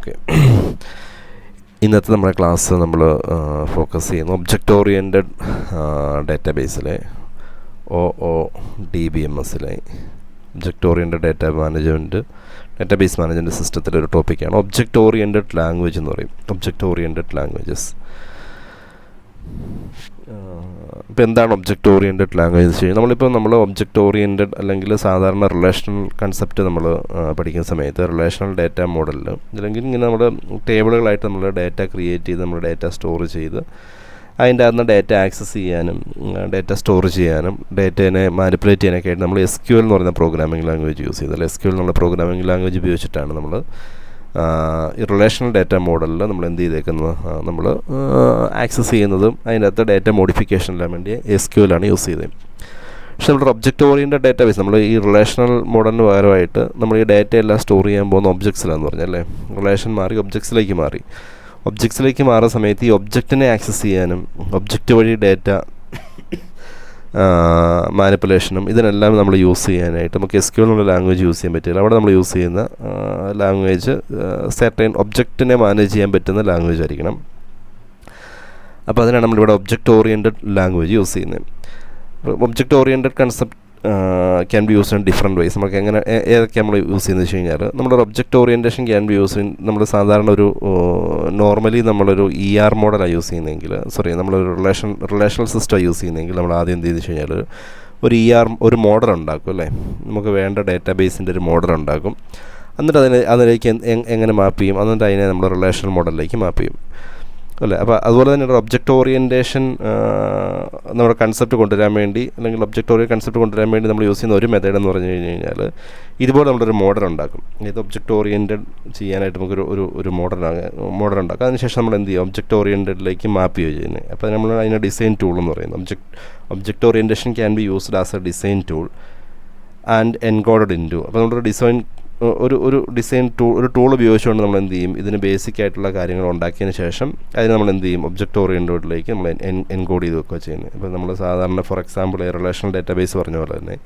Okay, ഇന്നത്തെ നമ്മുടെ class നമ്മൾ ഫോക്കസ് ചെയ്യുന്നു ഒബ്ജക്റ്റ് ഓറിയൻറ്റഡ് ഡാറ്റാബേസിലെ OODBMSലെ ഒബ്ജക്റ്റ് ഓറിയൻറ്റഡ് ഡാറ്റാബേസ് മാനേജ്മെൻറ്റ് സിസ്റ്റത്തിലെ ഒരു ടോപ്പിക്കാണ് ഒബ്ജക്റ്റ് ഓറിയൻറ്റഡ് ലാംഗ്വേജ് എന്ന് പറയും. Object oriented languages. ഇപ്പോൾ എന്താണ് ഒബ്ജക്റ്റ് ഓറിയൻറ്റഡ് ലാംഗ്വേജ് എന്ന് വെച്ച് കഴിഞ്ഞാൽ നമ്മൾ ഒബ്ജക്റ്റ് ഓറിയൻറ്റഡ് അല്ലെങ്കിൽ സാധാരണ റിലേഷണൽ കൺസെപ്റ്റ് നമ്മൾ പഠിക്കുന്ന സമയത്ത് റിലേഷണൽ ഡാറ്റ മോഡലിൽ അല്ലെങ്കിൽ ഇങ്ങനെ നമ്മുടെ ടേബിളുകളായിട്ട് നമ്മൾ ഡാറ്റ ക്രിയേറ്റ് ചെയ്ത് നമ്മൾ ഡാറ്റ സ്റ്റോർ ചെയ്ത് അതിൻ്റെ അകത്ത് ഡാറ്റ ആക്സസ് ചെയ്യാനും ഡാറ്റ സ്റ്റോർ ചെയ്യാനും ഡാറ്റേനെ മാനിപ്പുലേറ്റ് ചെയ്യാനൊക്കെ ആയിട്ട് നമ്മൾ SQL എന്ന് പറയുന്ന പ്രോഗ്രാമിംഗ് ലാംഗ്വേജ് യൂസ് ചെയ്ത് SQL എന്നുള്ള പ്രോഗ്രാമിംഗ് ലാംഗ്വേജ് ഉപയോഗിച്ചിട്ടാണ് നമ്മൾ ഈ റിലേഷണൽ ഡാറ്റ മോഡലിൽ നമ്മൾ എന്ത് ചെയ്തേക്കുന്നത്, നമ്മൾ ആക്സസ് ചെയ്യുന്നതും അതിൻ്റെ അകത്ത് ഡാറ്റ മോഡിഫിക്കേഷനെല്ലാം വേണ്ടി SQL ആണ് യൂസ് ചെയ്തത്. പക്ഷേ നമ്മുടെ ഒബ്ജക്റ്റ് ഓറിയൻറ്റഡ് ഡാറ്റാബേസ് നമ്മൾ ഈ റിലേഷണൽ മോഡലിന് പകരമായിട്ട് നമ്മൾ ഈ ഡാറ്റ എല്ലാം സ്റ്റോർ ചെയ്യാൻ പോകുന്ന ഒബ്ജക്ട്സിലാന്ന് പറഞ്ഞല്ലേ. റിലേഷൻ മാറി ഒബ്ജക്ട്സിലേക്ക് മാറുന്ന സമയത്ത് ഈ ഒബ്ജക്റ്റിനെ ആക്സസ് ചെയ്യാനും ഒബ്ജക്റ്റ് വഴി ഡാറ്റ മാനിപ്പുലേഷനും ഇതിനെല്ലാം നമ്മൾ യൂസ് ചെയ്യാനായിട്ട് നമുക്ക് SQL എന്നുള്ള ലാംഗ്വേജ് യൂസ് ചെയ്യാൻ പറ്റില്ല. അവിടെ നമ്മൾ യൂസ് ചെയ്യുന്ന ലാംഗ്വേജ് സെർട്ടൈൻ ഒബ്ജക്റ്റിനെ മാനേജ് ചെയ്യാൻ പറ്റുന്ന ലാംഗ്വേജ് ആയിരിക്കണം. അപ്പോൾ അതിനാണ് നമ്മളിവിടെ ഒബ്ജക്റ്റ് ഓറിയൻറ്റഡ് ലാംഗ്വേജ് യൂസ് ചെയ്യുന്നത്. Object oriented concept can be use in different wise. നമുക്ക് എങ്ങനെ ഏതൊക്കെ നമ്മൾ യൂസ് ചെയ്യുന്നത് വെച്ച് കഴിഞ്ഞാൽ നമ്മളൊരു object orientation can be use in നമ്മൾ സാധാരണ ഒരു നോർമലി നമ്മളൊരു ER മോഡലാണ് യൂസ് ചെയ്യുന്നതെങ്കിൽ നമ്മളൊരു റിലേഷണൽ സിസ്റ്റം യൂസ് ചെയ്യുന്നതെങ്കിൽ നമ്മൾ ആദ്യം എന്ത് ചെയ്തെന്ന് വെച്ച് കഴിഞ്ഞാൽ ഒരു മോഡൽ ഉണ്ടാക്കും അല്ലേ. നമുക്ക് വേണ്ട ഡാറ്റാബേസിൻ്റെ ഒരു മോഡൽ ഉണ്ടാക്കും. എന്നിട്ട് അതിലേക്ക് എങ്ങനെ മാപ്പ് ചെയ്യും, എന്നിട്ട് അതിനെ നമ്മൾ റിലേഷണൽ മോഡലിലേക്ക് മാപ്പ് ചെയ്യും അല്ലേ. അപ്പോൾ അതുപോലെ തന്നെ ഒബ്ജക്റ്റ് ഓറിയൻറ്റേഷൻ നമ്മുടെ കൺസെപ്റ്റ് കൊണ്ടുവരാൻ വേണ്ടി അല്ലെങ്കിൽ ഒബ്ജക്റ്റ് ഓറിയൻ കൺസെപ്റ്റ് കൊണ്ടുവരാൻ വേണ്ടി നമ്മൾ യൂസ് ചെയ്യുന്ന ഒരു മെത്തേഡ് എന്ന് പറഞ്ഞു കഴിഞ്ഞാൽ ഇതുപോലെ നമ്മളൊരു മോഡൽ ഉണ്ടാക്കും. ഇത് ഒബ്ജക്റ്റ് ഓറിയൻറ്റഡ് ചെയ്യാനായിട്ട് നമുക്കൊരു ഒരു മോഡൽ ഉണ്ടാക്കും. അതിനുശേഷം നമ്മൾ എന്ത് ചെയ്യും, ഒബ്ജക്റ്റ് ഓറിയൻറ്റഡിലേക്ക് മാപ്പ് ചെയ്യുക ചെയ്യുന്നത്. അപ്പോൾ നമ്മൾ അതിനെ ഡിസൈൻ ടൂൾ എന്ന് പറയുന്നത് object orientation can be used as a design tool and encoded into. അപ്പോൾ നമ്മളൊരു ഡിസൈൻ ടൂൾ ഉപയോഗിച്ചുകൊണ്ട് നമ്മൾ എന്ത് ചെയ്യും, ഇതിന് ബേസിക് ആയിട്ടുള്ള കാര്യങ്ങൾ ഉണ്ടാക്കിയതിന് ശേഷം അതിന് നമ്മൾ എന്ത് ചെയ്യും, ഒബ്ജക്റ്റ് ഓറിയൻറ്റഡിലേക്ക് നമ്മൾ എൻകോഡ് ചെയ്ത് വെക്കുക ചെയ്യുന്നത്. ഇപ്പോൾ നമ്മൾ സാധാരണ ഫോർ എക്സാമ്പിൾ റിലേഷണൽ ഡാറ്റാബേസ് പറഞ്ഞ പോലെ തന്നെ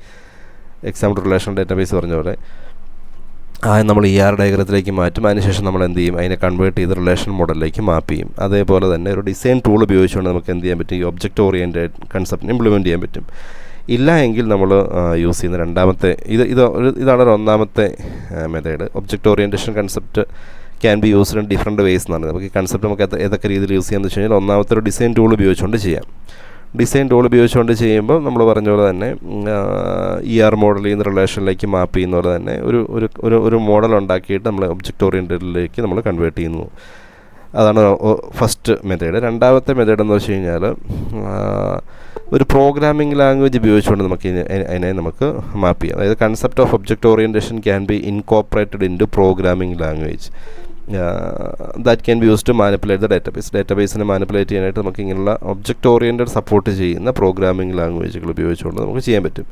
നമ്മൾ ER ഡയഗ്രത്തിലേക്ക് മാറ്റും. അതിനുശേഷം നമ്മൾ എന്ത് ചെയ്യും, അതിനെ കൺവേർട്ട് ചെയ്ത് റിലേഷൻ മോഡലിലേക്ക് മാപ്പ് ചെയ്യും. അതേപോലെ തന്നെ ഒരു ഡിസൈൻ ടൂൾ ഉപയോഗിച്ചുകൊണ്ട് നമുക്ക് എന്ത് ചെയ്യാൻ പറ്റും, ഈ ഒബ്ജക്റ്റ് ഓറിയൻറ്റഡ് കൺസെപ്റ്റിന് ഇംപ്ലിമെൻറ്റ് ചെയ്യാൻ പറ്റും. ഇല്ല എങ്കിൽ നമ്മൾ യൂസ് ചെയ്യുന്ന രണ്ടാമത്തെ ഇതാണ് ഒന്നാമത്തെ method. Object orientation concept can be used in different ways എന്നാണ്. നമുക്ക് ഈ കൺസെപ്റ്റ് നമുക്ക് ഏതൊക്കെ രീതിയിൽ യൂസ് ചെയ്യാമെന്ന് വെച്ച് കഴിഞ്ഞാൽ ഒന്നാമത്തെ ഒരു ഡിസൈൻ ടൂൾ ഉപയോഗിച്ചുകൊണ്ട് ചെയ്യാം. ഡിസൈൻ ടൂൾ ഉപയോഗിച്ചുകൊണ്ട് ചെയ്യുമ്പോൾ നമ്മൾ പറഞ്ഞ പോലെ തന്നെ ER മോഡലിൽ നിന്ന് റിലേഷനിലേക്ക് മാപ്പ് ചെയ്യുന്ന പോലെ തന്നെ ഒരു മോഡൽ ഉണ്ടാക്കിയിട്ട് നമ്മൾ ഒബ്ജക്റ്റ് ഓറിയൻറ്റഡിലേക്ക് നമ്മൾ കൺവേർട്ട് ചെയ്യുന്നു. അതാണ് ഫസ്റ്റ് മെത്തേഡ്. രണ്ടാമത്തെ മെത്തേഡ് എന്ന് വെച്ച് കഴിഞ്ഞാൽ ഒരു പ്രോഗ്രാമിംഗ് ലാംഗ്വേജ് ഉപയോഗിച്ചുകൊണ്ട് അതിനെ നമുക്ക് മാപ്പ് ചെയ്യാം. അതായത് concept of object orientation can be incorporated in to programming language that can be use to manipulate the ഡാറ്റാബേസിനെ മാനിപ്പുലേറ്റ് ചെയ്യാനായിട്ട് നമുക്ക് ഇങ്ങനെയുള്ള ഒബ്ജക്റ്റ് ഓറിയൻറ്റഡ് സപ്പോർട്ട് ചെയ്യുന്ന പ്രോഗ്രാമിംഗ് ലാംഗ്വേജുകൾ ഉപയോഗിച്ചുകൊണ്ട് നമുക്ക് ചെയ്യാൻ പറ്റും.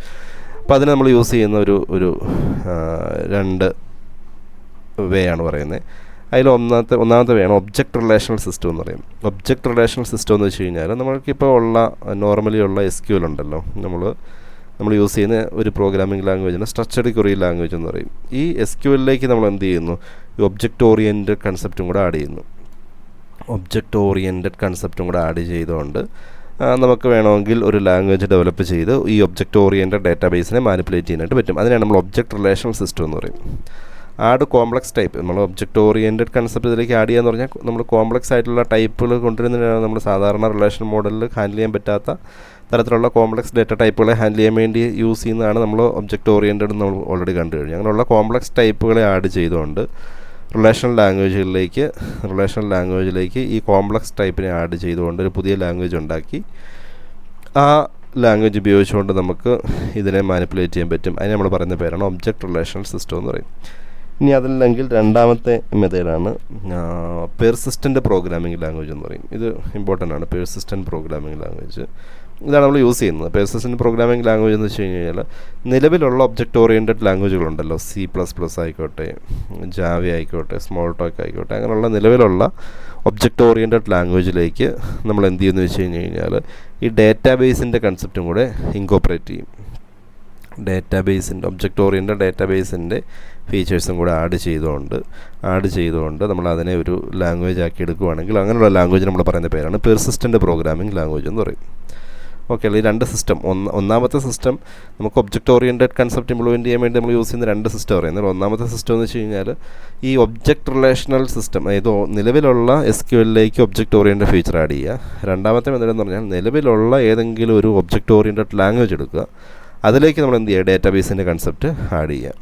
അപ്പോൾ അതിന് നമ്മൾ യൂസ് ചെയ്യുന്ന ഒരു രണ്ട് വേ ആണ് പറയുന്നത്. അതിൽ ഒന്നാമത്തെ വേണം ഒബ്ജക്റ്റ് റിലേഷണൽ സിസ്റ്റം എന്ന് പറയും. ഒബ്ജക്റ്റ് റിലേഷണൽ സിസ്റ്റം എന്ന് വെച്ച് കഴിഞ്ഞാൽ നമ്മൾക്കിപ്പോൾ നോർമലി ഉള്ള SQL ഉണ്ടല്ലോ, നമ്മൾ യൂസ് ചെയ്യുന്ന ഒരു പ്രോഗ്രാമിംഗ് ലാംഗ്വേജാണ് സ്ട്രക്ചർഡ് ക്വറി ലാംഗ്വേജ് എന്ന് പറയും. ഈ SQLലേക്ക് നമ്മൾ എന്ത് ചെയ്യുന്നു, ഈ ഒബ്ജക്റ്റ് ഓറിയൻറ്റഡ് കൺസെപ്റ്റും കൂടെ ആഡ് ചെയ്തുകൊണ്ട് നമുക്ക് വേണമെങ്കിൽ ഒരു ലാംഗ്വേജ് ഡെവലപ്പ് ചെയ്ത് ഈ ഒബ്ജക്റ്റ് ഓറിയൻറ്റഡ് ഡാറ്റാബേസിനെ മാനിപ്പുലേറ്റ് ചെയ്യാനായിട്ട് പറ്റും. അതിനാണ് നമ്മൾ ഒബ്ജക്റ്റ് റിലേഷണൽ സിസ്റ്റം എന്ന് പറയും. ആഡ് കോംപ്ലക്സ് ടൈപ്പ്, നമ്മൾ ഒബ്ജക്റ്റ് ഓറിയൻറ്റഡ് കൺസെപ്റ്റ് ഇതിലേക്ക് ആഡ് ചെയ്യാന്ന് പറഞ്ഞാൽ നമ്മൾ കോംപ്ലക്സ് ആയിട്ടുള്ള ടൈപ്പുകൾ കൊണ്ടുവരുന്നതിനാണ് നമ്മൾ സാധാരണ റിലേഷൻ മോഡലിൽ ഹാൻഡിൽ ചെയ്യാൻ പറ്റാത്ത തരത്തിലുള്ള കോംപ്ലക്സ് ഡാറ്റ ടൈപ്പുകളെ ഹാൻഡിൽ ചെയ്യാൻ വേണ്ടി യൂസ് ചെയ്യുന്നതാണ് നമ്മൾ ഒബ്ജക്റ്റ് ഓറിയൻറ്റഡ് നമ്മൾ ഓൾറെഡി കണ്ടു കഴിഞ്ഞു. അങ്ങനെയുള്ള കോംപ്ലക്സ് ടൈപ്പുകളെ ആഡ് ചെയ്തുകൊണ്ട് റിലേഷണൽ ലാംഗ്വേജിലേക്ക് ഈ കോംപ്ലക്സ് ടൈപ്പിനെ ആഡ് ചെയ്തുകൊണ്ട് ഒരു പുതിയ ലാംഗ്വേജ് ഉണ്ടാക്കി ആ ലാംഗ്വേജ് ഉപയോഗിച്ചുകൊണ്ട് നമുക്ക് ഇതിനെ മാനിപ്പുലേറ്റ് ചെയ്യാൻ പറ്റും. അതിന് നമ്മൾ പറയുന്ന പേരാണ് ഒബ്ജക്റ്റ് റിലേഷണൽ സിസ്റ്റം എന്ന് പറയും. ഇനി അതല്ലെങ്കിൽ രണ്ടാമത്തെ മെത്തേഡാണ് പെർസിസ്റ്റൻ്റ് പ്രോഗ്രാമിംഗ് ലാംഗ്വേജ് എന്ന് പറയും. ഇത് ഇമ്പോർട്ടൻ്റ് ആണ്. പെർസിസ്റ്റൻ്റ് പ്രോഗ്രാമിംഗ് ലാംഗ്വേജ് ഇതാണ് നമ്മൾ യൂസ് ചെയ്യുന്നത്. പെർസിസ്റ്റൻ്റ് പ്രോഗ്രാമിംഗ് ലാംഗ്വേജ് എന്ന് വെച്ച് കഴിഞ്ഞാൽ നിലവിലുള്ള ഒബ്ജക്റ്റ് ഓറിയൻറ്റഡ് ലാംഗ്വേജുകളുണ്ടല്ലോ, C++ ആയിക്കോട്ടെ, ജാവ ആയിക്കോട്ടെ, സ്മോൾ ടോക്ക് ആയിക്കോട്ടെ, അങ്ങനെയുള്ള നിലവിലുള്ള ഒബ്ജക്റ്റ് ഓറിയൻറ്റഡ് ലാംഗ്വേജിലേക്ക് നമ്മൾ എന്ത് ചെയ്യുമെന്ന് വെച്ച് കഴിഞ്ഞാൽ ഈ ഡാറ്റാബേസിൻ്റെ കൺസെപ്റ്റും കൂടെ ഇൻകോപ്പറേറ്റ് ചെയ്യും. ഒബ്ജക്റ്റ് ഓറിയൻറ്റഡ് ഡാറ്റാബേസിൻ്റെ ഫീച്ചേഴ്സും കൂടെ ആഡ് ചെയ്തുകൊണ്ട് നമ്മൾ അതിനെ ഒരു ലാംഗ്വേജ് ആക്കി എടുക്കുകയാണെങ്കിൽ അങ്ങനെയുള്ള ലാംഗ്വേജ് നമ്മൾ പറയുന്ന പേരാണ് പെർസിസ്റ്റൻ്റ് പ്രോഗ്രാമിംഗ് ലാംഗ്വേജ് എന്ന് പറയും. ഓക്കെ അല്ലേ? ഈ രണ്ട് സിസ്റ്റം, ഒന്നാമത്തെ സിസ്റ്റം നമുക്ക് ഒബ്ജക്റ്റ് ഓറിയൻറ്റഡ് കൺസെപ്റ്റ് ഇംപ്ലിമെൻറ്റ് ചെയ്യാൻ വേണ്ടി നമ്മൾ യൂസ് ചെയ്യുന്ന രണ്ട് സിസ്റ്റം പറയുന്നത്. ഒന്നാമത്തെ സിസ്റ്റം എന്ന് വെച്ച് കഴിഞ്ഞാൽ ഈ ഒബ്ജക്റ്റ് റിലേഷണൽ സിസ്റ്റം, അതായത് നിലവിലുള്ള SQLലേക്ക് ഒബ്ജക്റ്റ് ഓറിയൻറ്റഡ് ഫീച്ചർ ആഡ് ചെയ്യുക. രണ്ടാമത്തെ മെത്തേഡ് എന്ന് പറഞ്ഞാൽ നിലവിലുള്ള ഏതെങ്കിലും ഒരു ഒബ്ജക്റ്റ് ഓറിയൻറ്റഡ് ലാംഗ്വേജ് എടുക്കുക, അതിലേക്ക് നമ്മൾ എന്ത് ചെയ്യുക, ഡേറ്റാബേസിൻ്റെ കൺസെപ്റ്റ് ആഡ് ചെയ്യുക.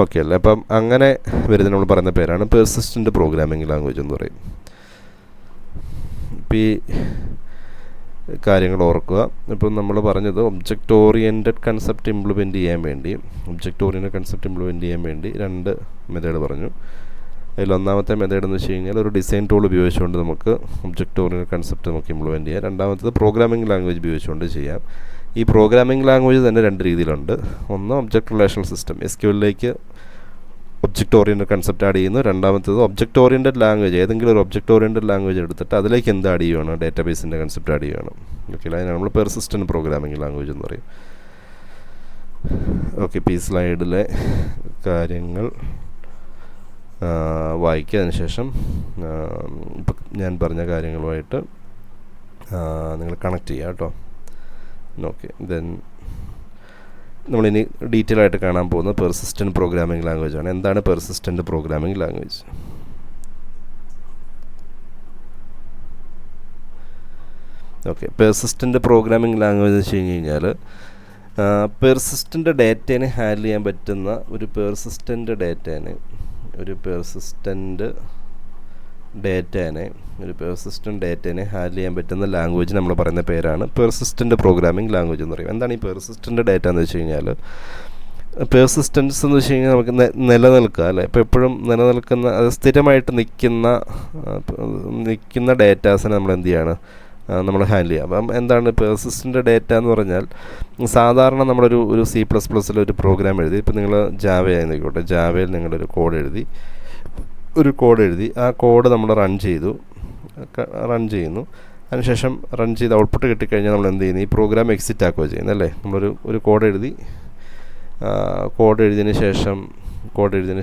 ഓക്കെ അല്ലേ? അപ്പം അങ്ങനെ വരുന്ന നമ്മൾ പറയുന്ന പേരാണ് പെർസിസ്റ്റൻ്റ് പ്രോഗ്രാമിംഗ് ലാംഗ്വേജ് എന്ന് പറയും. ഇപ്പം ഈ കാര്യങ്ങൾ ഓർക്കുക. ഇപ്പം നമ്മൾ പറഞ്ഞത് ഒബ്ജക്റ്റ് ഓറിയൻറ്റഡ് കൺസെപ്റ്റ് ഇംപ്ലിമെൻറ്റ് ചെയ്യാൻ വേണ്ടി രണ്ട് മെത്തേഡ് പറഞ്ഞു. അതിലൊന്നാമത്തെ മെത്തേഡ് എന്ന് വെച്ച് കഴിഞ്ഞാൽ ഒരു ഡിസൈൻ ടൂൾ ഉപയോഗിച്ചുകൊണ്ട് നമുക്ക് ഒബ്ജക്റ്റ് ഓറിയൻറ്റഡ് കൺസെപ്റ്റ് നമുക്ക് ഇംപ്ലിമെൻറ്റ് ചെയ്യാം. രണ്ടാമത്തത് പ്രോഗ്രാമിംഗ് ലാംഗ്വേജ് ഉപയോഗിച്ചുകൊണ്ട് ചെയ്യാം. ഈ പ്രോഗ്രാമിംഗ് ലാംഗ്വേജ് തന്നെ രണ്ട് രീതിയിലുണ്ട്. ഒന്ന് ഒബ്ജക്റ്റ് റിലേഷണൽ സിസ്റ്റം, SQLലേക്ക് ഒബ്ജക്റ്റ് ഓറിയൻറ്റഡ് കൺസെപ്റ്റ് ആഡ് ചെയ്യുന്നു. രണ്ടാമത്തേത് ഒബ്ജക്റ്റ് ഓറിയൻറ്റഡ് ലാംഗ്വേജ്, ഏതെങ്കിലും ഒരു ഒബ്ജക്റ്റ് ഓറിയൻറ്റഡ് ലാംഗ്വേജ് എടുത്തിട്ട് അതിലേക്ക് എന്ത് ആഡ് ചെയ്യുകയാണ്, ഡേറ്റാബേസിൻ്റെ കൺസെപ്റ്റ് ആഡ് ചെയ്യുകയാണ്. ഓക്കെ, അതിനാണ് നമ്മൾ പെർസിസ്റ്റൻ്റ് പ്രോഗ്രാമിംഗ് ലാംഗ്വേജ് എന്ന് പറയും. ഓക്കെ, ഇപ്പോൾ ഈ സ്ലൈഡിലെ കാര്യങ്ങൾ വായിക്കുക. അതിനുശേഷം ഇപ്പം ഞാൻ പറഞ്ഞ കാര്യങ്ങളുമായിട്ട് നിങ്ങൾ കണക്ട് ചെയ്യുക കേട്ടോ. ഓക്കെ, ദെൻ നമ്മളിനി ഡീറ്റെയിൽ ആയിട്ട് കാണാൻ പോകുന്നത് പെർസിസ്റ്റൻ്റ് പ്രോഗ്രാമിംഗ് ലാംഗ്വേജ് ആണ്. എന്താണ് persistent programming language? Okay, persistent programming language എന്ന് വെച്ച് കഴിഞ്ഞാൽ പെർസിസ്റ്റൻ്റ് ഡേറ്റേനെ ഹാൻഡിൽ ചെയ്യാൻ പറ്റുന്ന ഒരു പെർസിസ്റ്റൻ്റ് ഡേറ്റേനെ ഹാൻഡിൽ ചെയ്യാൻ പറ്റുന്ന ലാംഗ്വേജ് നമ്മൾ പറയുന്ന പേരാണ് പെർസിസ്റ്റൻ്റ് പ്രോഗ്രാമിംഗ് ലാംഗ്വേജ് എന്ന് പറയും. എന്താണ് ഈ പെർസിസ്റ്റൻ്റ് ഡേറ്റ എന്ന് വെച്ച് കഴിഞ്ഞാൽ, പെർസിസ്റ്റൻസ് എന്ന് വെച്ച് കഴിഞ്ഞാൽ നമുക്ക് നിലനിൽക്കുക അല്ലേ, ഇപ്പോൾ എപ്പോഴും നിലനിൽക്കുന്ന, അത് സ്ഥിരമായിട്ട് നിൽക്കുന്ന ഡേറ്റാസിനെ നമ്മൾ എന്ത് ചെയ്യാണ്, നമ്മൾ ഹാൻഡിൽ ചെയ്യുക. അപ്പം എന്താണ് പെർസിസ്റ്റൻ്റ് ഡേറ്റ എന്ന് പറഞ്ഞാൽ, സാധാരണ നമ്മളൊരു C++ൽ ഒരു പ്രോഗ്രാം എഴുതി, ഇപ്പോൾ നിങ്ങൾ ജാവയായിരിക്കോട്ടെ, ജാവയിൽ നിങ്ങളൊരു കോഡ് എഴുതി, ആ കോഡ് നമ്മൾ റൺ ചെയ്യുന്നു. അതിനുശേഷം റൺ ചെയ്ത് ഔട്ട്പുട്ട് കിട്ടിക്കഴിഞ്ഞാൽ നമ്മൾ എന്ത് ചെയ്യുന്നു, ഈ പ്രോഗ്രാം എക്സിറ്റ് ആക്കുകയോ ചെയ്യുന്നത് അല്ലേ. നമ്മളൊരു കോഡ് എഴുതിയതിന്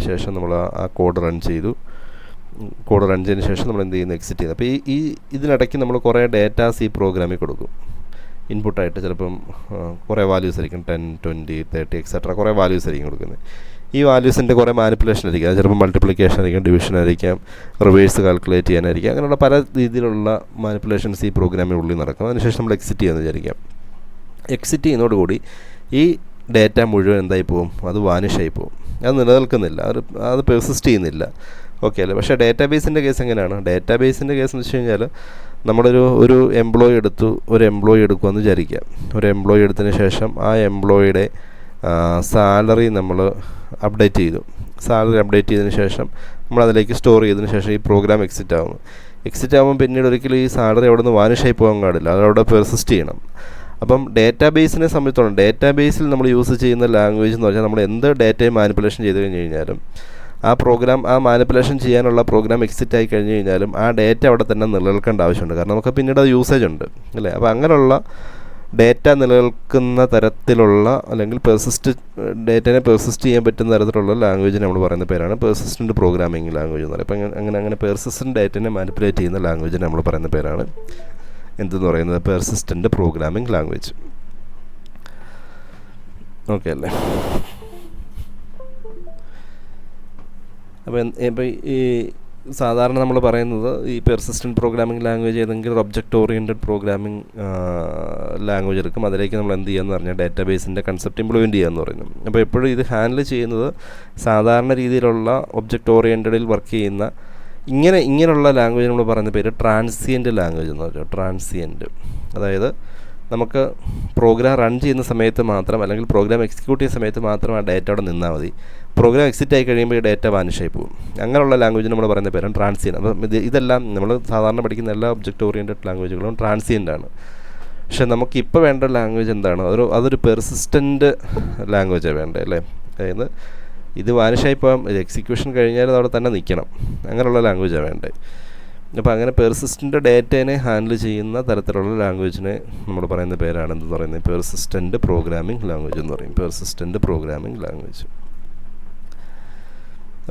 ശേഷം നമ്മൾ ആ കോഡ് റൺ ചെയ്തതിന് ശേഷം നമ്മൾ എന്ത് ചെയ്യുന്നു, എക്സിറ്റ് ചെയ്യുന്നു. അപ്പോൾ ഈ ഇതിനിടയ്ക്ക് നമ്മൾ കുറേ ഡേറ്റാസ് ഈ പ്രോഗ്രാമിൽ കൊടുക്കും ഇൻപുട്ടായിട്ട്. ചിലപ്പം കുറേ വാല്യൂസ് ആയിരിക്കും, 10, 20, 30 എക്സെട്ര കുറേ വാല്യൂസ് ആയിരിക്കും കൊടുക്കുന്നത്. ഈ വാല്യൂസിൻ്റെ കുറേ മാനിപ്പുലേഷൻ ആയിരിക്കും. അത് ചിലപ്പോൾ മൾട്ടിപ്ലിക്കേഷൻ ആയിരിക്കും, ഡിവിഷൻ ആയിരിക്കാം, റിവേഴ്സ് കാൽക്കുലേറ്റ് ചെയ്യാനായിരിക്കും. അങ്ങനെയുള്ള പല രീതിയിലുള്ള മാനിപ്പുലേഷൻസ് ഈ പ്രോഗ്രാമിനുള്ളിൽ നടക്കും. അതിനുശേഷം നമ്മൾ എക്സിറ്റ് ചെയ്യാമെന്ന് വിചാരിക്കാം. എക്സിറ്റ് ചെയ്യുന്നതോടുകൂടി ഈ ഡേറ്റ മുഴുവൻ എന്തായി പോകും, അത് വാനിഷായി പോകും, അത് നിലനിൽക്കുന്നില്ല, അത് പെർസിസ്റ്റ് ചെയ്യുന്നില്ല. ഓക്കെ അല്ലേ? പക്ഷേ ഡേറ്റാബേസിൻ്റെ കേസ് എങ്ങനെയാണ്? ഡേറ്റാബേസിൻ്റെ കേസ് എന്ന് വെച്ച് കഴിഞ്ഞാൽ, നമ്മളൊരു എംപ്ലോയി എടുക്കുമെന്ന് വിചാരിക്കുക. ഒരു എംപ്ലോയി എടുത്തതിന് ശേഷം ആ എംപ്ലോയിയുടെ സാലറി നമ്മൾ അപ്ഡേറ്റ് ചെയ്തതിന് ശേഷം നമ്മളതിലേക്ക് സ്റ്റോർ ചെയ്തതിന് ശേഷം ഈ പ്രോഗ്രാം എക്സിറ്റ് ആകുമ്പോൾ പിന്നീട് ഒരിക്കലും ഈ സാലറി അവിടെ നിന്ന് വാനിഷായി പോകാൻ പാടില്ല, അതവിടെ പെർസിസ്റ്റ് ചെയ്യണം. അപ്പം ഡേറ്റാബേസിനെ സംബന്ധിച്ചോളം, ഡേറ്റാബേസിൽ നമ്മൾ യൂസ് ചെയ്യുന്ന ലാംഗ്വേജ് എന്ന് പറഞ്ഞാൽ, നമ്മൾ എന്ത് ഡേറ്റയും മാനിപ്പുലേഷൻ ചെയ്ത് കഴിഞ്ഞ് കഴിഞ്ഞാലും ആ മാനിപ്പുലേഷൻ ചെയ്യാനുള്ള പ്രോഗ്രാം എക്സിറ്റ് ആയി കഴിഞ്ഞ് കഴിഞ്ഞാലും ആ ഡേറ്റ അവിടെ തന്നെ നിലനിൽക്കേണ്ട ആവശ്യമുണ്ട്. കാരണം നമുക്ക് പിന്നീട് അത് യൂസേജ് ഉണ്ട് അല്ലേ. അപ്പോൾ അങ്ങനെയുള്ള ഡേറ്റ നിലനിൽക്കുന്ന തരത്തിലുള്ള, അല്ലെങ്കിൽ ഡേറ്റനെ പെർസിസ്റ്റ് ചെയ്യാൻ പറ്റുന്ന തരത്തിലുള്ള ലാംഗ്വേജിന് നമ്മൾ പറയുന്ന പേരാണ് പെർസിസ്റ്റൻ്റ് പ്രോഗ്രാമിംഗ് ലാംഗ്വേജ് എന്ന് പറയുന്നത്. അപ്പം അങ്ങനെ പെർസിസ്റ്റൻ്റ് ഡേറ്റനെ മാനിപ്പുലേറ്റ് ചെയ്യുന്ന ലാംഗ്വേജിന് നമ്മൾ പറയുന്ന പേരാണ് എന്തെന്ന് പറയുന്നത്, പെർസിസ്റ്റൻ്റ് പ്രോഗ്രാമിംഗ് ലാംഗ്വേജ്. ഓക്കെ അല്ലേ? അപ്പോൾ ഈ സാധാരണ നമ്മൾ പറയുന്നത് ഈ പെർസിസ്റ്റൻ്റ് പ്രോഗ്രാമിംഗ് ലാംഗ്വേജ് ഏതെങ്കിലും ഒരു ഒബ്ജക്റ്റ് ഓറിയൻറ്റഡ് പ്രോഗ്രാമിംഗ് ലാംഗ്വേജ് എടുക്കും, അതിലേക്ക് നമ്മൾ എന്ത് ചെയ്യുകയെന്ന് പറഞ്ഞാൽ ഡേറ്റാബേസിൻ്റെ കൺസെപ്റ്റ് ഇംപ്ലിമെൻറ്റ് ചെയ്യുകയെന്ന് പറയുന്നത്. അപ്പോൾ എപ്പോഴും ഇത് ഹാൻഡിൽ ചെയ്യുന്നത് സാധാരണ രീതിയിലുള്ള ഒബ്ജക്റ്റ് ഓറിയൻറ്റഡിൽ വർക്ക് ചെയ്യുന്ന ഇങ്ങനെയുള്ള ലാംഗ്വേജ് നമ്മൾ പറയുന്ന പേര് ട്രാൻസിയൻറ്റ് ലാംഗ്വേജ് എന്ന് പറയുന്നത്. ട്രാൻസിയൻറ്റ്, അതായത് നമുക്ക് പ്രോഗ്രാം റൺ ചെയ്യുന്ന സമയത്ത് മാത്രം, അല്ലെങ്കിൽ പ്രോഗ്രാം എക്സിക്യൂട്ട് ചെയ്യുന്ന സമയത്ത് മാത്രം ആ ഡേറ്റ അവിടെ നിന്നാൽ മതി. പ്രോഗ്രാം എക്സിറ്റ് ആയി കഴിയുമ്പോൾ ഈ ഡേറ്റ വാനിഷായി പോകും. അങ്ങനെയുള്ള ലാംഗ്വേജ് നമ്മൾ പറയുന്ന പേരാണ് ട്രാൻസിയൻറ്റ്. അപ്പം ഇതെല്ലാം നമ്മൾ സാധാരണ പഠിക്കുന്ന എല്ലാ ഒബ്ജക്റ്റ് ഓറിയൻറ്റഡ് ലാംഗ്വേജുകളും ട്രാൻസിയൻ്റ് ആണ്. പക്ഷേ നമുക്കിപ്പോൾ വേണ്ട ലാംഗ്വേജ് എന്താണ്, അതൊരു പെർസിസ്റ്റൻ്റ് ലാംഗ്വേജാണ് വേണ്ടത് അല്ലേ. അതായത് ഇത് വാനിഷായി പോകാം, ഇത് എക്സിക്യൂഷൻ കഴിഞ്ഞാൽ അത് അവിടെ തന്നെ നിൽക്കണം, അങ്ങനെയുള്ള ലാംഗ്വേജാണ് വേണ്ടത്. അപ്പോൾ അങ്ങനെ പെർസിസ്റ്റൻ്റ് ഡേറ്റേനെ ഹാൻഡിൽ ചെയ്യുന്ന തരത്തിലുള്ള ലാംഗ്വേജിനെ നമ്മൾ പറയുന്ന പേരാണ് എന്തെന്ന് പറയുന്നത്, പെർസിസ്റ്റൻ്റ് പ്രോഗ്രാമിംഗ് ലാംഗ്വേജ് എന്ന് പറയും. Persistent programming language.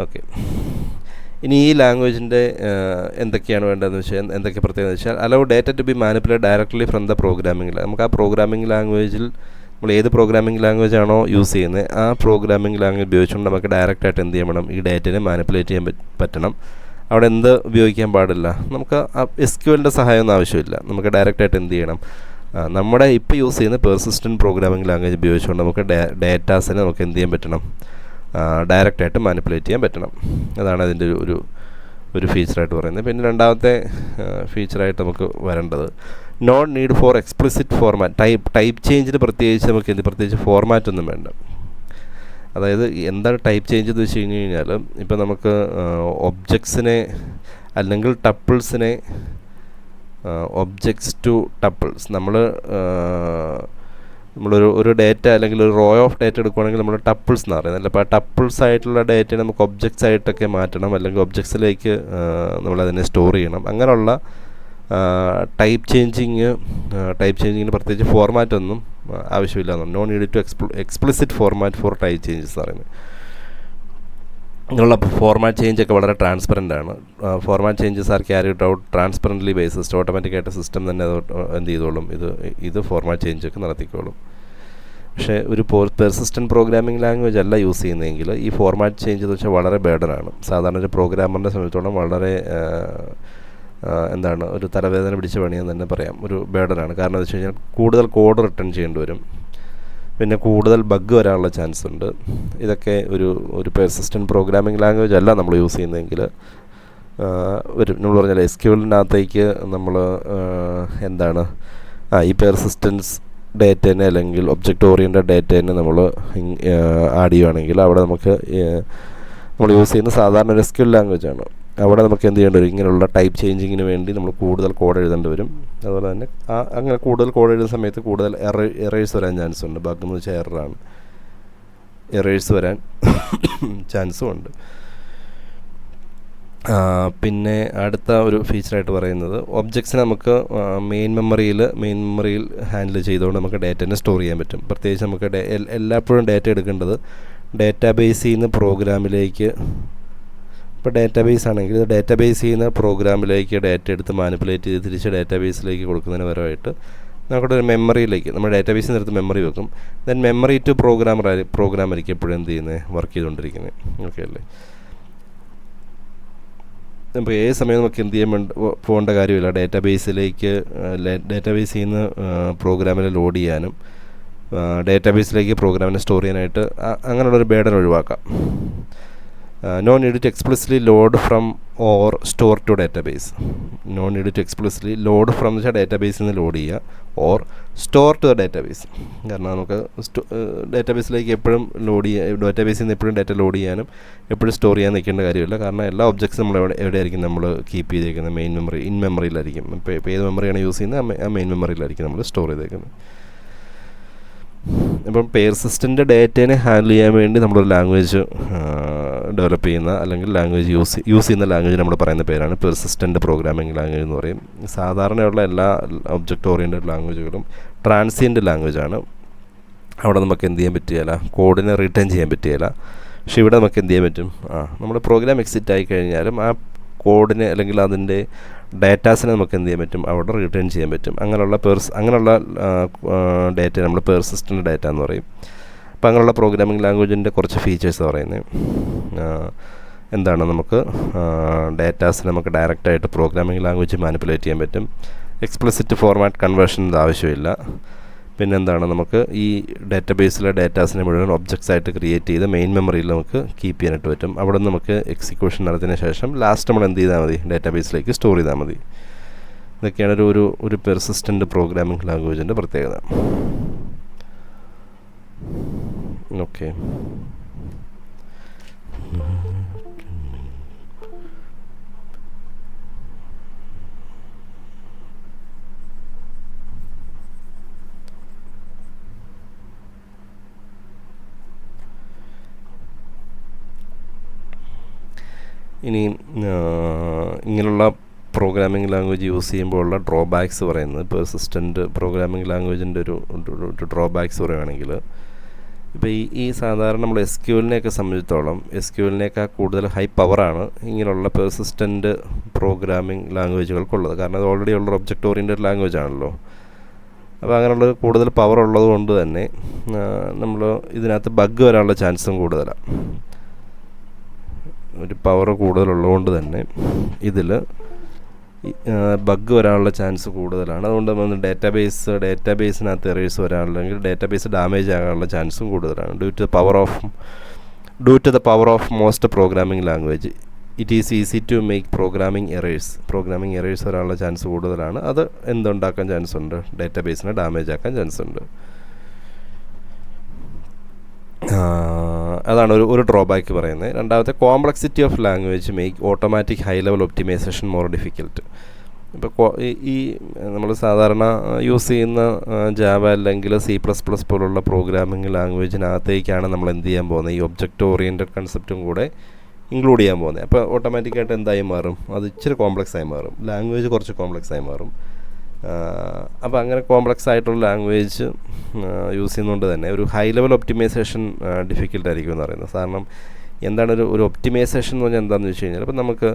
ഓക്കെ. ഇനി ഈ ലാംഗ്വേജിൻ്റെ എന്തൊക്കെയാണ് വേണ്ടതെന്ന് വെച്ചാൽ, എന്തൊക്കെ പ്രത്യേകത വെച്ചാൽ, allow data to be manipulate directly from the programming. നമുക്ക് ആ പ്രോഗ്രാമിംഗ് ലാംഗ്വേജിൽ നമ്മൾ ഏത് പ്രോഗ്രാമിംഗ് ലാംഗ്വേജ് ആണോ യൂസ് ചെയ്യുന്നത് ആ പ്രോഗ്രാമിംഗ് ലാംഗ്വേജ് ഉപയോഗിച്ചുകൊണ്ട് നമുക്ക് ഡയറക്റ്റായിട്ട് എന്ത് ചെയ്യണം, ഈ ഡേറ്റയെ മാനിപ്പുലേറ്റ് ചെയ്യാൻ പറ്റണം. അവിടെ എന്ത് ഉപയോഗിക്കാൻ പാടില്ല, നമുക്ക് SQLൻ്റെ സഹായമൊന്നും ആവശ്യമില്ല. നമുക്ക് ഡയറക്റ്റായിട്ട് എന്ത് ചെയ്യണം, നമ്മുടെ ഇപ്പോൾ യൂസ് ചെയ്യുന്ന പെർസിസ്റ്റൻറ്റ് പ്രോഗ്രാമിംഗ് ലാംഗ്വേജ് ഉപയോഗിച്ചുകൊണ്ട് നമുക്ക് ഡേറ്റാസിനെ നമുക്ക് എന്ത് ചെയ്യാൻ പറ്റണം, ഡയറക്റ്റായിട്ട് മാനിപ്പുലേറ്റ് ചെയ്യാൻ പറ്റണം. അതാണ് അതിൻ്റെ ഒരു ഫീച്ചറായിട്ട് പറയുന്നത്. പിന്നെ രണ്ടാമത്തെ ഫീച്ചറായിട്ട് നമുക്ക് വരേണ്ടത് non need for explicit format. Type ചേഞ്ചിന് പ്രത്യേകിച്ച് ഫോർമാറ്റ് ഒന്നും വേണ്ട. അതായത് എന്താണ് ടൈപ്പ് ചേഞ്ച് എന്ന് വെച്ച് കഴിഞ്ഞാൽ, ഇപ്പോൾ നമുക്ക് ഒബ്ജക്ട്സിനെ അല്ലെങ്കിൽ ടപ്പിൾസിനെ ഒബ്ജക്ട്സ് ടു ടപ്പിൾസ് നമ്മളൊരു ഡേറ്റ അല്ലെങ്കിൽ ഒരു റോ ഓഫ് ഡേറ്റ എടുക്കുകയാണെങ്കിൽ നമ്മൾ ടപ്പിൾസ് എന്ന് പറയുന്നത്. അപ്പോൾ ആ ടപ്പിൾസ് ആയിട്ടുള്ള ഡേറ്റയെ നമുക്ക് ഒബ്ജക്ട്സ് ആയിട്ടൊക്കെ മാറ്റണം, അല്ലെങ്കിൽ ഒബ്ജക്ട്സിലേക്ക് നമ്മളതിനെ സ്റ്റോർ ചെയ്യണം. അങ്ങനെയുള്ള ടൈപ്പ് ചേഞ്ചിങ്ങിന് പ്രത്യേകിച്ച് ഫോർമാറ്റൊന്നും ആവശ്യമില്ല എന്നാണ്. No need to explicit format for type changes എന്ന് പറയുന്നത്. ഇങ്ങനെയുള്ള ഫോർമാറ്റ് ചേഞ്ചൊക്കെ വളരെ ട്രാൻസ്പെറൻ്റ് ആണ്. Format changes are carried out transparently basised. ഓട്ടോമാറ്റിക്കായിട്ട് സിസ്റ്റം തന്നെ അത് എന്ത് ചെയ്തോളും, ഇത് ഫോർമാറ്റ് ചേഞ്ചൊക്കെ നടത്തിക്കോളും. പക്ഷേ ഒരു പെർസിസ്റ്റൻറ്റ് പ്രോഗ്രാമിംഗ് ലാംഗ്വേജ് അല്ല യൂസ് ചെയ്യുന്നതെങ്കിൽ ഈ ഫോർമാറ്റ് ചേഞ്ച് എന്ന് വെച്ചാൽ വളരെ ബേർഡനാണ്. സാധാരണ ഒരു പ്രോഗ്രാമറിനെ സംബന്ധിച്ചിടത്തോളം വളരെ ഒരു തലവേദന പിടിച്ച പണിയെന്ന് തന്നെ പറയാം. ഒരു ബേർഡനാണ്. കാരണം എന്ന് വെച്ച് കഴിഞ്ഞാൽ കൂടുതൽ കോഡ് റിട്ടേൺ ചെയ്യേണ്ടി വരും, പിന്നെ കൂടുതൽ ബഗ് വരാനുള്ള ചാൻസ് ഉണ്ട്. ഇതൊക്കെ ഒരു പെർസിസ്റ്റൻറ്റ് പ്രോഗ്രാമിംഗ് ലാംഗ്വേജ് അല്ല നമ്മൾ യൂസ് ചെയ്യുന്നതെങ്കിൽ നമ്മൾ പറഞ്ഞാൽ SQLനകത്തേക്ക് നമ്മൾ ഈ പെർസിസ്റ്റൻസ് ഡേറ്റേനെ അല്ലെങ്കിൽ ഒബ്ജക്റ്റ് ഓറിയൻറ്റഡ് ഡേറ്റേനെ നമ്മൾ ആഡ് ചെയ്യുകയാണെങ്കിൽ അവിടെ നമ്മൾ യൂസ് ചെയ്യുന്ന സാധാരണ ഒരു SQL ലാംഗ്വേജാണ്. അവിടെ നമുക്ക് എന്ത് ചെയ്യേണ്ടി വരും, ഇങ്ങനെയുള്ള ടൈപ്പ് ചേഞ്ചിങ്ങിന് വേണ്ടി നമ്മൾ കൂടുതൽ കോഡ് എഴുതേണ്ടി വരും. അതുപോലെ തന്നെ അങ്ങനെ കൂടുതൽ കോഡ് എഴുതുന്ന സമയത്ത് കൂടുതൽ എറേഴ്സ് വരാൻ ചാൻസ് ഉണ്ട്. ബഗ് എന്ന് വെച്ചാൽ എററാണ്. എറേഴ്സ് വരാൻ ചാൻസും ഉണ്ട്. പിന്നെ അടുത്ത ഒരു ഫീച്ചറായിട്ട് പറയുന്നത് ഒബ്ജക്ട്സിനെ നമുക്ക് മെയിൻ മെമ്മറിയിൽ ഹാൻഡിൽ ചെയ്തുകൊണ്ട് നമുക്ക് ഡേറ്റനെ സ്റ്റോർ ചെയ്യാൻ പറ്റും. പ്രത്യേകിച്ച് നമുക്ക് എല്ലായ്പ്പോഴും ഡേറ്റ എടുക്കേണ്ടത് ഡേറ്റാബേസിൽ നിന്ന് പ്രോഗ്രാമിലേക്ക്. ഇപ്പോൾ ഡേറ്റാബേസ് ആണെങ്കിൽ ഡേറ്റാബേസിൽ നിന്ന് പ്രോഗ്രാമിലേക്ക് ഡേറ്റ എടുത്ത് മാനിപ്പുലേറ്റ് ചെയ്ത് തിരിച്ച് ഡേറ്റാബേസിലേക്ക് കൊടുക്കുന്നതിന് പരമായിട്ട് നമുക്കൊരു മെമ്മറിയിലേക്ക് നമ്മൾ ഡേറ്റാബേസിൽ നിന്ന് എടുത്ത് മെമ്മറി വെക്കും. ദെൻ മെമ്മറി ടു പ്രോഗ്രാമായിരിക്കും എപ്പോഴും എന്ത് ചെയ്യുന്നത്, വർക്ക് ചെയ്തുകൊണ്ടിരിക്കുന്നത്. ഓക്കെ അല്ലേ? അപ്പോൾ ഏത് സമയം നമുക്ക് എന്ത് ചെയ്യാൻ പോകേണ്ട കാര്യമില്ല. ഡേറ്റാബേസിൽ നിന്ന് പ്രോഗ്രാമിനെ ലോഡ് ചെയ്യാനും ഡേറ്റാബേസിലേക്ക് പ്രോഗ്രാമിനെ സ്റ്റോർ ചെയ്യാനായിട്ട് അങ്ങനെയുള്ളൊരു ബേർഡൻ ഒഴിവാക്കാം. No need to explicitly load from or store to database. No need to explicitly load from എന്ന് വെച്ചാൽ ഡേറ്റാബേസിൽ നിന്ന് ലോഡ് ചെയ്യുക, or store to the database. കാരണം നമുക്ക് ഡേറ്റാബേസിലേക്ക് എപ്പോഴും ഡേറ്റാബേസിൽ നിന്ന് എപ്പോഴും ഡേറ്റ ലോഡ് ചെയ്യാനും എപ്പോഴും സ്റ്റോർ ചെയ്യാൻ നിൽക്കേണ്ട കാര്യമില്ല. കാരണം എല്ലാ ഒബ്ജക്ട്സും നമ്മൾ എവിടെയായിരിക്കും നമ്മൾ കീപ്പ് ചെയ്തേക്കുന്നത്, മെയിൻ മെമ്മറി, ഇൻ മെമ്മറിയിലായിരിക്കും. ഇപ്പോൾ ഏത് മെമ്മറിയാണ് യൂസ് ചെയ്യുന്നത് ആ മെയിൻ മെമ്മറിയിലായിരിക്കും നമ്മൾ സ്റ്റോർ ചെയ്തേക്കുന്നത്. ഇപ്പം പെർസിസ്റ്റൻ്റ് ഡേറ്റേനെ ഹാൻഡിൽ ചെയ്യാൻ വേണ്ടി നമ്മളൊരു ലാംഗ്വേജ് ഡെവലപ്പ് ചെയ്യുന്ന അല്ലെങ്കിൽ ലാംഗ്വേജ് യൂസ് ചെയ്യുന്ന ലാംഗ്വേജ് നമ്മൾ പറയുന്ന പേരാണ് പെർസിസ്റ്റൻ്റ് പ്രോഗ്രാമിംഗ് ലാംഗ്വേജ് എന്ന് പറയും. സാധാരണയുള്ള എല്ലാ ഒബ്ജക്റ്റ് ഓറിയൻറ്റഡ് ലാംഗ്വേജുകളും ട്രാൻസിയൻ്റ് ലാംഗ്വേജാണ്. അവിടെ നമുക്ക് എന്ത് ചെയ്യാൻ പറ്റുകയില്ല, കോഡിനെ റിട്ടേൺ ചെയ്യാൻ പറ്റുകയില്ല. പക്ഷേ ഇവിടെ നമുക്ക് എന്ത് ചെയ്യാൻ പറ്റും, നമ്മുടെ പ്രോഗ്രാം എക്സിറ്റ് ആയി കഴിഞ്ഞാലും ആ കോഡിനെ അല്ലെങ്കിൽ അതിൻ്റെ ഡേറ്റാസിനെ നമുക്ക് എന്ത് ചെയ്യാൻ പറ്റും, അവിടെ റിട്ടേൺ ചെയ്യാൻ പറ്റും. അങ്ങനെയുള്ള ഡേറ്റ നമ്മൾ പെർസിസ്റ്റൻ്റ് ഡേറ്റ എന്ന് പറയും. അപ്പോൾ അങ്ങനെയുള്ള പ്രോഗ്രാമിംഗ് ലാംഗ്വേജിൻ്റെ കുറച്ച് ഫീച്ചേഴ്സ് പറയുന്നത് നമുക്ക് ഡേറ്റാസിനെ നമുക്ക് ഡയറക്റ്റായിട്ട് പ്രോഗ്രാമിംഗ് ലാംഗ്വേജ് മാനിപ്പുലേറ്റ് ചെയ്യാൻ പറ്റും. എക്സ്പ്ലിസിറ്റ് ഫോർമാറ്റ് കൺവേർഷൻ്റെ ആവശ്യമില്ല. നമുക്ക് ഈ ഡേറ്റാബേസിലെ ഡേറ്റാസിനെ മുഴുവൻ ഒബ്ജക്ട്സ് ആയിട്ട് ക്രിയേറ്റ് ചെയ്ത് മെയിൻ മെമ്മറിയിൽ നമുക്ക് കീപ്പ് ചെയ്യാനായിട്ട് പറ്റും. അവിടെ നിന്ന് നമുക്ക് എക്സിക്യൂഷൻ നടത്തിയതിന് ശേഷം ലാസ്റ്റ് നമ്മൾ എന്ത് ചെയ്താൽ മതി, ഡേറ്റാബേസിലേക്ക് സ്റ്റോർ ചെയ്താൽ മതി. ഇതൊക്കെയാണ് ഒരു പെർസിസ്റ്റൻ്റ് പ്രോഗ്രാമിംഗ് ലാംഗ്വേജിൻ്റെ പ്രത്യേകത. ഓക്കെ. ഇനി ഇങ്ങനെയുള്ള പ്രോഗ്രാമിംഗ് ലാംഗ്വേജ് യൂസ് ചെയ്യുമ്പോൾ ഉള്ള ഡ്രോബാക്സ് പറയുന്നത്, പെർസിസ്റ്റൻ്റ് പ്രോഗ്രാമിംഗ് ലാംഗ്വേജിൻ്റെ ഒരു ഡ്രോബാക്സ് പറയുകയാണെങ്കിൽ ഇപ്പോൾ ഈ സാധാരണ നമ്മൾ എസ് ക്യു എല്ലിനെയൊക്കെ സംബന്ധിച്ചിടത്തോളം എസ് ക്യു എല്ലിനേക്കാൾ കൂടുതൽ ഹൈ പവറാണ് ഇങ്ങനെയുള്ള പെർസിസ്റ്റൻ്റ് പ്രോഗ്രാമിംഗ് ലാംഗ്വേജുകൾക്കുള്ളത്. കാരണം അത് ഓൾറെഡി ഉള്ള ഒബ്ജക്റ്റ് ഓറിയൻറ്റഡ് ലാംഗ്വേജ് ആണല്ലോ. അപ്പോൾ അങ്ങനെയുള്ള കൂടുതൽ പവർ ഉള്ളത് കൊണ്ട് തന്നെ നമ്മൾ ഇതിനകത്ത് ബഗ് വരാനുള്ള ചാൻസും കൂടുതലാണ്. ഒരു പവർ കൂടുതലുള്ളതുകൊണ്ട് തന്നെ ഇതിൽ ബഗ് വരാനുള്ള ചാൻസ് കൂടുതലാണ്. അതുകൊണ്ട് നമ്മൾ ഡേറ്റാബേസിനകത്ത് എറേഴ്സ് വരാനുള്ള ഡേറ്റാബേസ് ഡാമേജ് ആകാനുള്ള ചാൻസും കൂടുതലാണ്. Due to the power of most programming language it is easy to make programming errors വരാനുള്ള ചാൻസ് കൂടുതലാണ്. അത് എന്തുണ്ടാക്കാൻ ചാൻസ് ഉണ്ട്? ഡേറ്റാബേസിനെ ഡാമേജ് ആക്കാൻ ചാൻസ് ഉണ്ട്. അതാണ് ഒരു ഡ്രോബാക്ക് പറയുന്നത്. രണ്ടാമത്തെ, complexity of language make automatic high level optimization more difficult. ഇപ്പോൾ ഈ നമ്മൾ സാധാരണ യൂസ് ചെയ്യുന്ന ജാവ അല്ലെങ്കിൽ C++ പോലുള്ള പ്രോഗ്രാമിംഗ് ലാംഗ്വേജിനകത്തേക്കാണ് നമ്മൾ എന്ത് ചെയ്യാൻ പോകുന്നത്? ഈ ഒബ്ജക്റ്റ് ഓറിയൻറ്റഡ് കൺസെപ്റ്റും കൂടെ ഇൻക്ലൂഡ് ചെയ്യാൻ പോകുന്നത്. അപ്പോൾ ഓട്ടോമാറ്റിക്കായിട്ട് എന്തായി മാറും? അത് ഇച്ചിരി കോംപ്ലക്സ് ആയി മാറും. ലാംഗ്വേജ് കുറച്ച് കോംപ്ലക്സ് ആയി മാറും. അപ്പോൾ അങ്ങനെ കോംപ്ലക്സ് ആയിട്ടുള്ള ലാംഗ്വേജ് യൂസ് ചെയ്യുന്നതുകൊണ്ട് തന്നെ ഒരു ഹൈ ലെവൽ ഒപ്റ്റിമൈസേഷൻ ഡിഫിക്കൽട്ടായിരിക്കും എന്ന് പറയുന്നത്. കാരണം എന്താണ് ഒരു ഒപ്റ്റിമൈസേഷൻ എന്ന് പറഞ്ഞാൽ എന്താണെന്ന് വെച്ച് കഴിഞ്ഞാൽ, ഇപ്പോൾ നമുക്ക്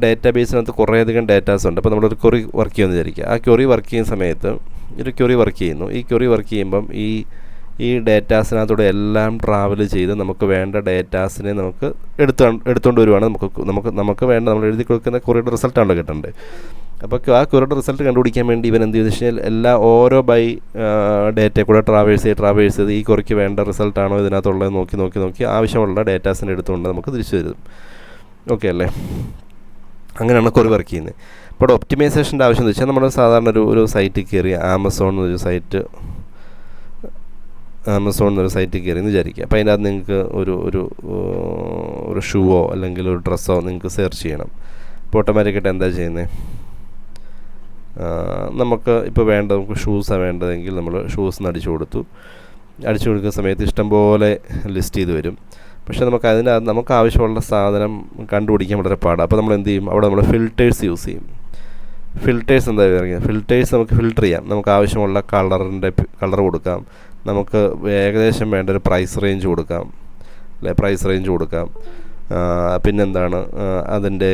ഡേറ്റാബേസിനകത്ത് കുറേയധികം ഡേറ്റാസ് ഉണ്ട്. അപ്പോൾ നമ്മളൊരു ക്വറി വർക്ക് ചെയ്യുമെന്ന് വിചാരിക്കുക. ആ ക്വറി വർക്ക് ചെയ്യുന്ന സമയത്ത് ഒരു ക്വറി വർക്ക് ചെയ്യുന്നു. ഈ ക്വറി വർക്ക് ചെയ്യുമ്പം ഈ ഡേറ്റാസിനകത്തൂടെ എല്ലാം ട്രാവൽ ചെയ്ത് നമുക്ക് വേണ്ട ഡേറ്റാസിനെ നമുക്ക് എടുത്തുകൊണ്ട് വരുവാണ്. നമുക്ക് വേണ്ട നമ്മൾ എഴുതി കൊടുക്കുന്ന ക്വറിയുടെ റിസൾട്ടാണല്ലോ കിട്ടേണ്ടത്. അപ്പോൾ ആ ക്വറിയുടെ റിസൾട്ട് കണ്ടുപിടിക്കാൻ വേണ്ടി ഇവൻ എന്ത് ചെയ്തെന്ന് വെച്ച് കഴിഞ്ഞാൽ ഓരോ ഡേറ്റയെ കൂടെ ട്രാവേഴ്സ് ചെയ്ത് ഈ ക്വറിക്ക് വേണ്ട റിസൾട്ടാണോ ഇതിനകത്തുള്ളത് നോക്കി ആവശ്യമുള്ള ഡേറ്റാസിനെ എടുത്തുകൊണ്ട് നമുക്ക് തിരിച്ചു തരും. ഓക്കെ അല്ലേ? അങ്ങനെയാണ് ക്വറി വർക്ക് ചെയ്യുന്നത്. ഇപ്പോൾ ഒപ്റ്റിമൈസേഷൻ്റെ ആവശ്യം എന്ന് വെച്ചാൽ നമ്മൾ സാധാരണ ഒരു സൈറ്റിൽ കയറി ആമസോൺ എന്നൊരു സൈറ്റിൽ കയറി എന്ന് വിചാരിക്കുക. അപ്പോൾ അതിനകത്ത് നിങ്ങൾക്ക് ഒരു ഷൂവോ അല്ലെങ്കിൽ ഒരു ഡ്രസ്സോ നിങ്ങൾക്ക് സെർച്ച് ചെയ്യണം. അപ്പോൾ ഓട്ടോമാറ്റിക്കായിട്ട് എന്താ ചെയ്യുന്നത്? നമുക്ക് ഇപ്പോൾ നമുക്ക് ഷൂസാണ് വേണ്ടതെങ്കിൽ നമ്മൾ ഷൂസ് അടിച്ചു കൊടുക്കുന്ന സമയത്ത് ഇഷ്ടംപോലെ ലിസ്റ്റ് ചെയ്ത് വരും. പക്ഷേ നമുക്ക് ആവശ്യമുള്ള സാധനം കണ്ടുപിടിക്കാൻ വളരെ പാടാണ്. അപ്പോൾ നമ്മൾ എന്ത് ചെയ്യും? അവിടെ നമ്മൾ ഫിൽറ്റേഴ്സ് യൂസ് ചെയ്യും. ഫിൽറ്റേഴ്സ് എന്താ പറയുക? ഫിൽറ്റേഴ്സ് നമുക്ക് ഫിൽറ്റർ ചെയ്യാം. നമുക്ക് ആവശ്യമുള്ള കളർ കൊടുക്കാം. നമുക്ക് ഏകദേശം വേണ്ട ഒരു പ്രൈസ് റേഞ്ച് കൊടുക്കാം. പിന്നെന്താണ് അതിൻ്റെ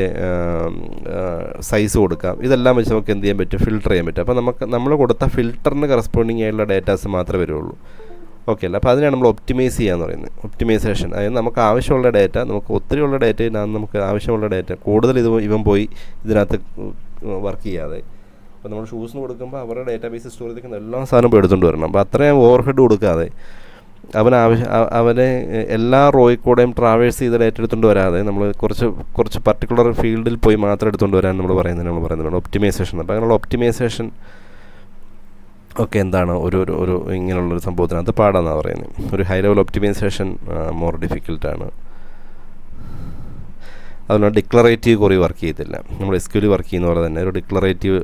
സൈസ് കൊടുക്കാം. ഇതെല്ലാം വെച്ച് നമുക്ക് എന്ത് ചെയ്യാൻ പറ്റും? ഫിൽറ്റർ ചെയ്യാൻ പറ്റും. അപ്പോൾ നമ്മൾ കൊടുത്ത ഫിൽറ്ററിന് കറസ്പോണ്ടിങ് ആയിട്ടുള്ള ഡേറ്റാസ് മാത്രമേ വരുള്ളൂ. ഓക്കെ അല്ല? അപ്പോൾ അതിനാണ് നമ്മൾ ഒപ്റ്റിമൈസ് ചെയ്യാന്ന് പറയുന്നത്. ഒപ്റ്റിമൈസേഷൻ, അതായത് നമുക്ക് ആവശ്യമുള്ള ഡേറ്റ, നമുക്ക് ഒത്തിരിയുള്ള ഡേറ്റയിലാണ് നമുക്ക് ആവശ്യമുള്ള ഡേറ്റ കൂടുതൽ ഇവൻ പോയി ഇതിനകത്ത് വർക്ക് ചെയ്യാതെ. അപ്പോൾ നമ്മൾ ഷൂസിന് കൊടുക്കുമ്പോൾ അവരുടെ ഡേറ്റാബേസ് സ്റ്റോർ ചെയ്തിരിക്കുന്ന എല്ലാ സാധനവും എടുത്തുകൊണ്ട് വരണം. അപ്പോൾ അത്രയും ഓവർഹെഡ് കൊടുക്കാതെ അവനെ എല്ലാ റോയിൽ കൂടെയും ട്രാവേഴ്സ് ചെയ്ത് ഡേറ്റ എടുത്തുകൊണ്ട് വരാതെ നമ്മൾ കുറച്ച് പർട്ടിക്കുലർ ഫീൽഡിൽ പോയി മാത്രം എടുത്തുകൊണ്ട് വരാൻ നമ്മൾ പറയുന്നത് ഒപ്റ്റിമൈസേഷൻ. അപ്പോൾ അങ്ങനെയുള്ള ഒപ്റ്റിമൈസേഷൻ ഒക്കെ എന്താണ് ഒരു ഇങ്ങനെയുള്ളൊരു സംഭവത്തിനകത്ത് പാടാന്നാണ് പറയുന്നത്. ഒരു ഹൈ ലെവൽ ഒപ്റ്റിമൈസേഷൻ മോർ ഡിഫിക്കൽട്ടാണ്. അതുകൊണ്ട് ഡിക്ലറേറ്റീവ് ക്വറി വർക്ക് ചെയ്യത്തില്ല. നമ്മൾ SQL വർക്ക് ചെയ്യുന്ന പോലെ തന്നെ ഒരു ഡിക്ലറേറ്റീവ്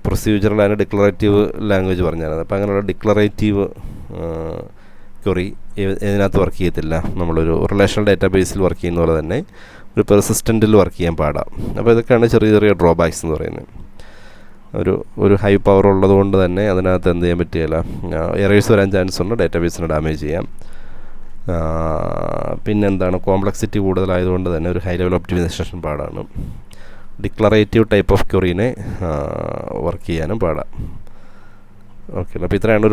പ്രൊസീജിയറിലാണ് ഡിക്ലറേറ്റീവ് ലാംഗ്വേജ് പറഞ്ഞാൽ. അപ്പോൾ അങ്ങനെയുള്ള ഡിക്ലറേറ്റീവ് ക്വറി ഇതിനകത്ത് വർക്ക് ചെയ്യത്തില്ല. നമ്മളൊരു റിലേഷണൽ ഡേറ്റാബേസിൽ വർക്ക് ചെയ്യുന്ന പോലെ തന്നെ ഒരു പെർസിസ്റ്റൻറ്റിൽ വർക്ക് ചെയ്യാൻ പാടാം. അപ്പോൾ ഇതൊക്കെയാണ് ചെറിയ ഡ്രോബാക്സ് എന്ന് പറയുന്നത്. ഒരു ഹൈ പവർ ഉള്ളത് കൊണ്ട് തന്നെ അതിനകത്ത് എന്ത് ചെയ്യാൻ പറ്റുകയില്ല, എറേഴ്സ് വരാൻ ചാൻസ് ഉണ്ട്, ഡേറ്റാബേസിനെ ഡാമേജ് ചെയ്യാം. പിന്നെന്താണ്, കോംപ്ലക്സിറ്റി കൂടുതലായതുകൊണ്ട് തന്നെ ഒരു ഹൈ ലെവൽ ഒപ്റ്റിമൈസേഷൻ പാടാണ്. ഡിക്ലറേറ്റീവ് ടൈപ്പ് ഓഫ് ക്വറീനെ വർക്ക് ചെയ്യാനും പാടാം. ഓക്കെ, അപ്പോൾ ഇത്രയാണ്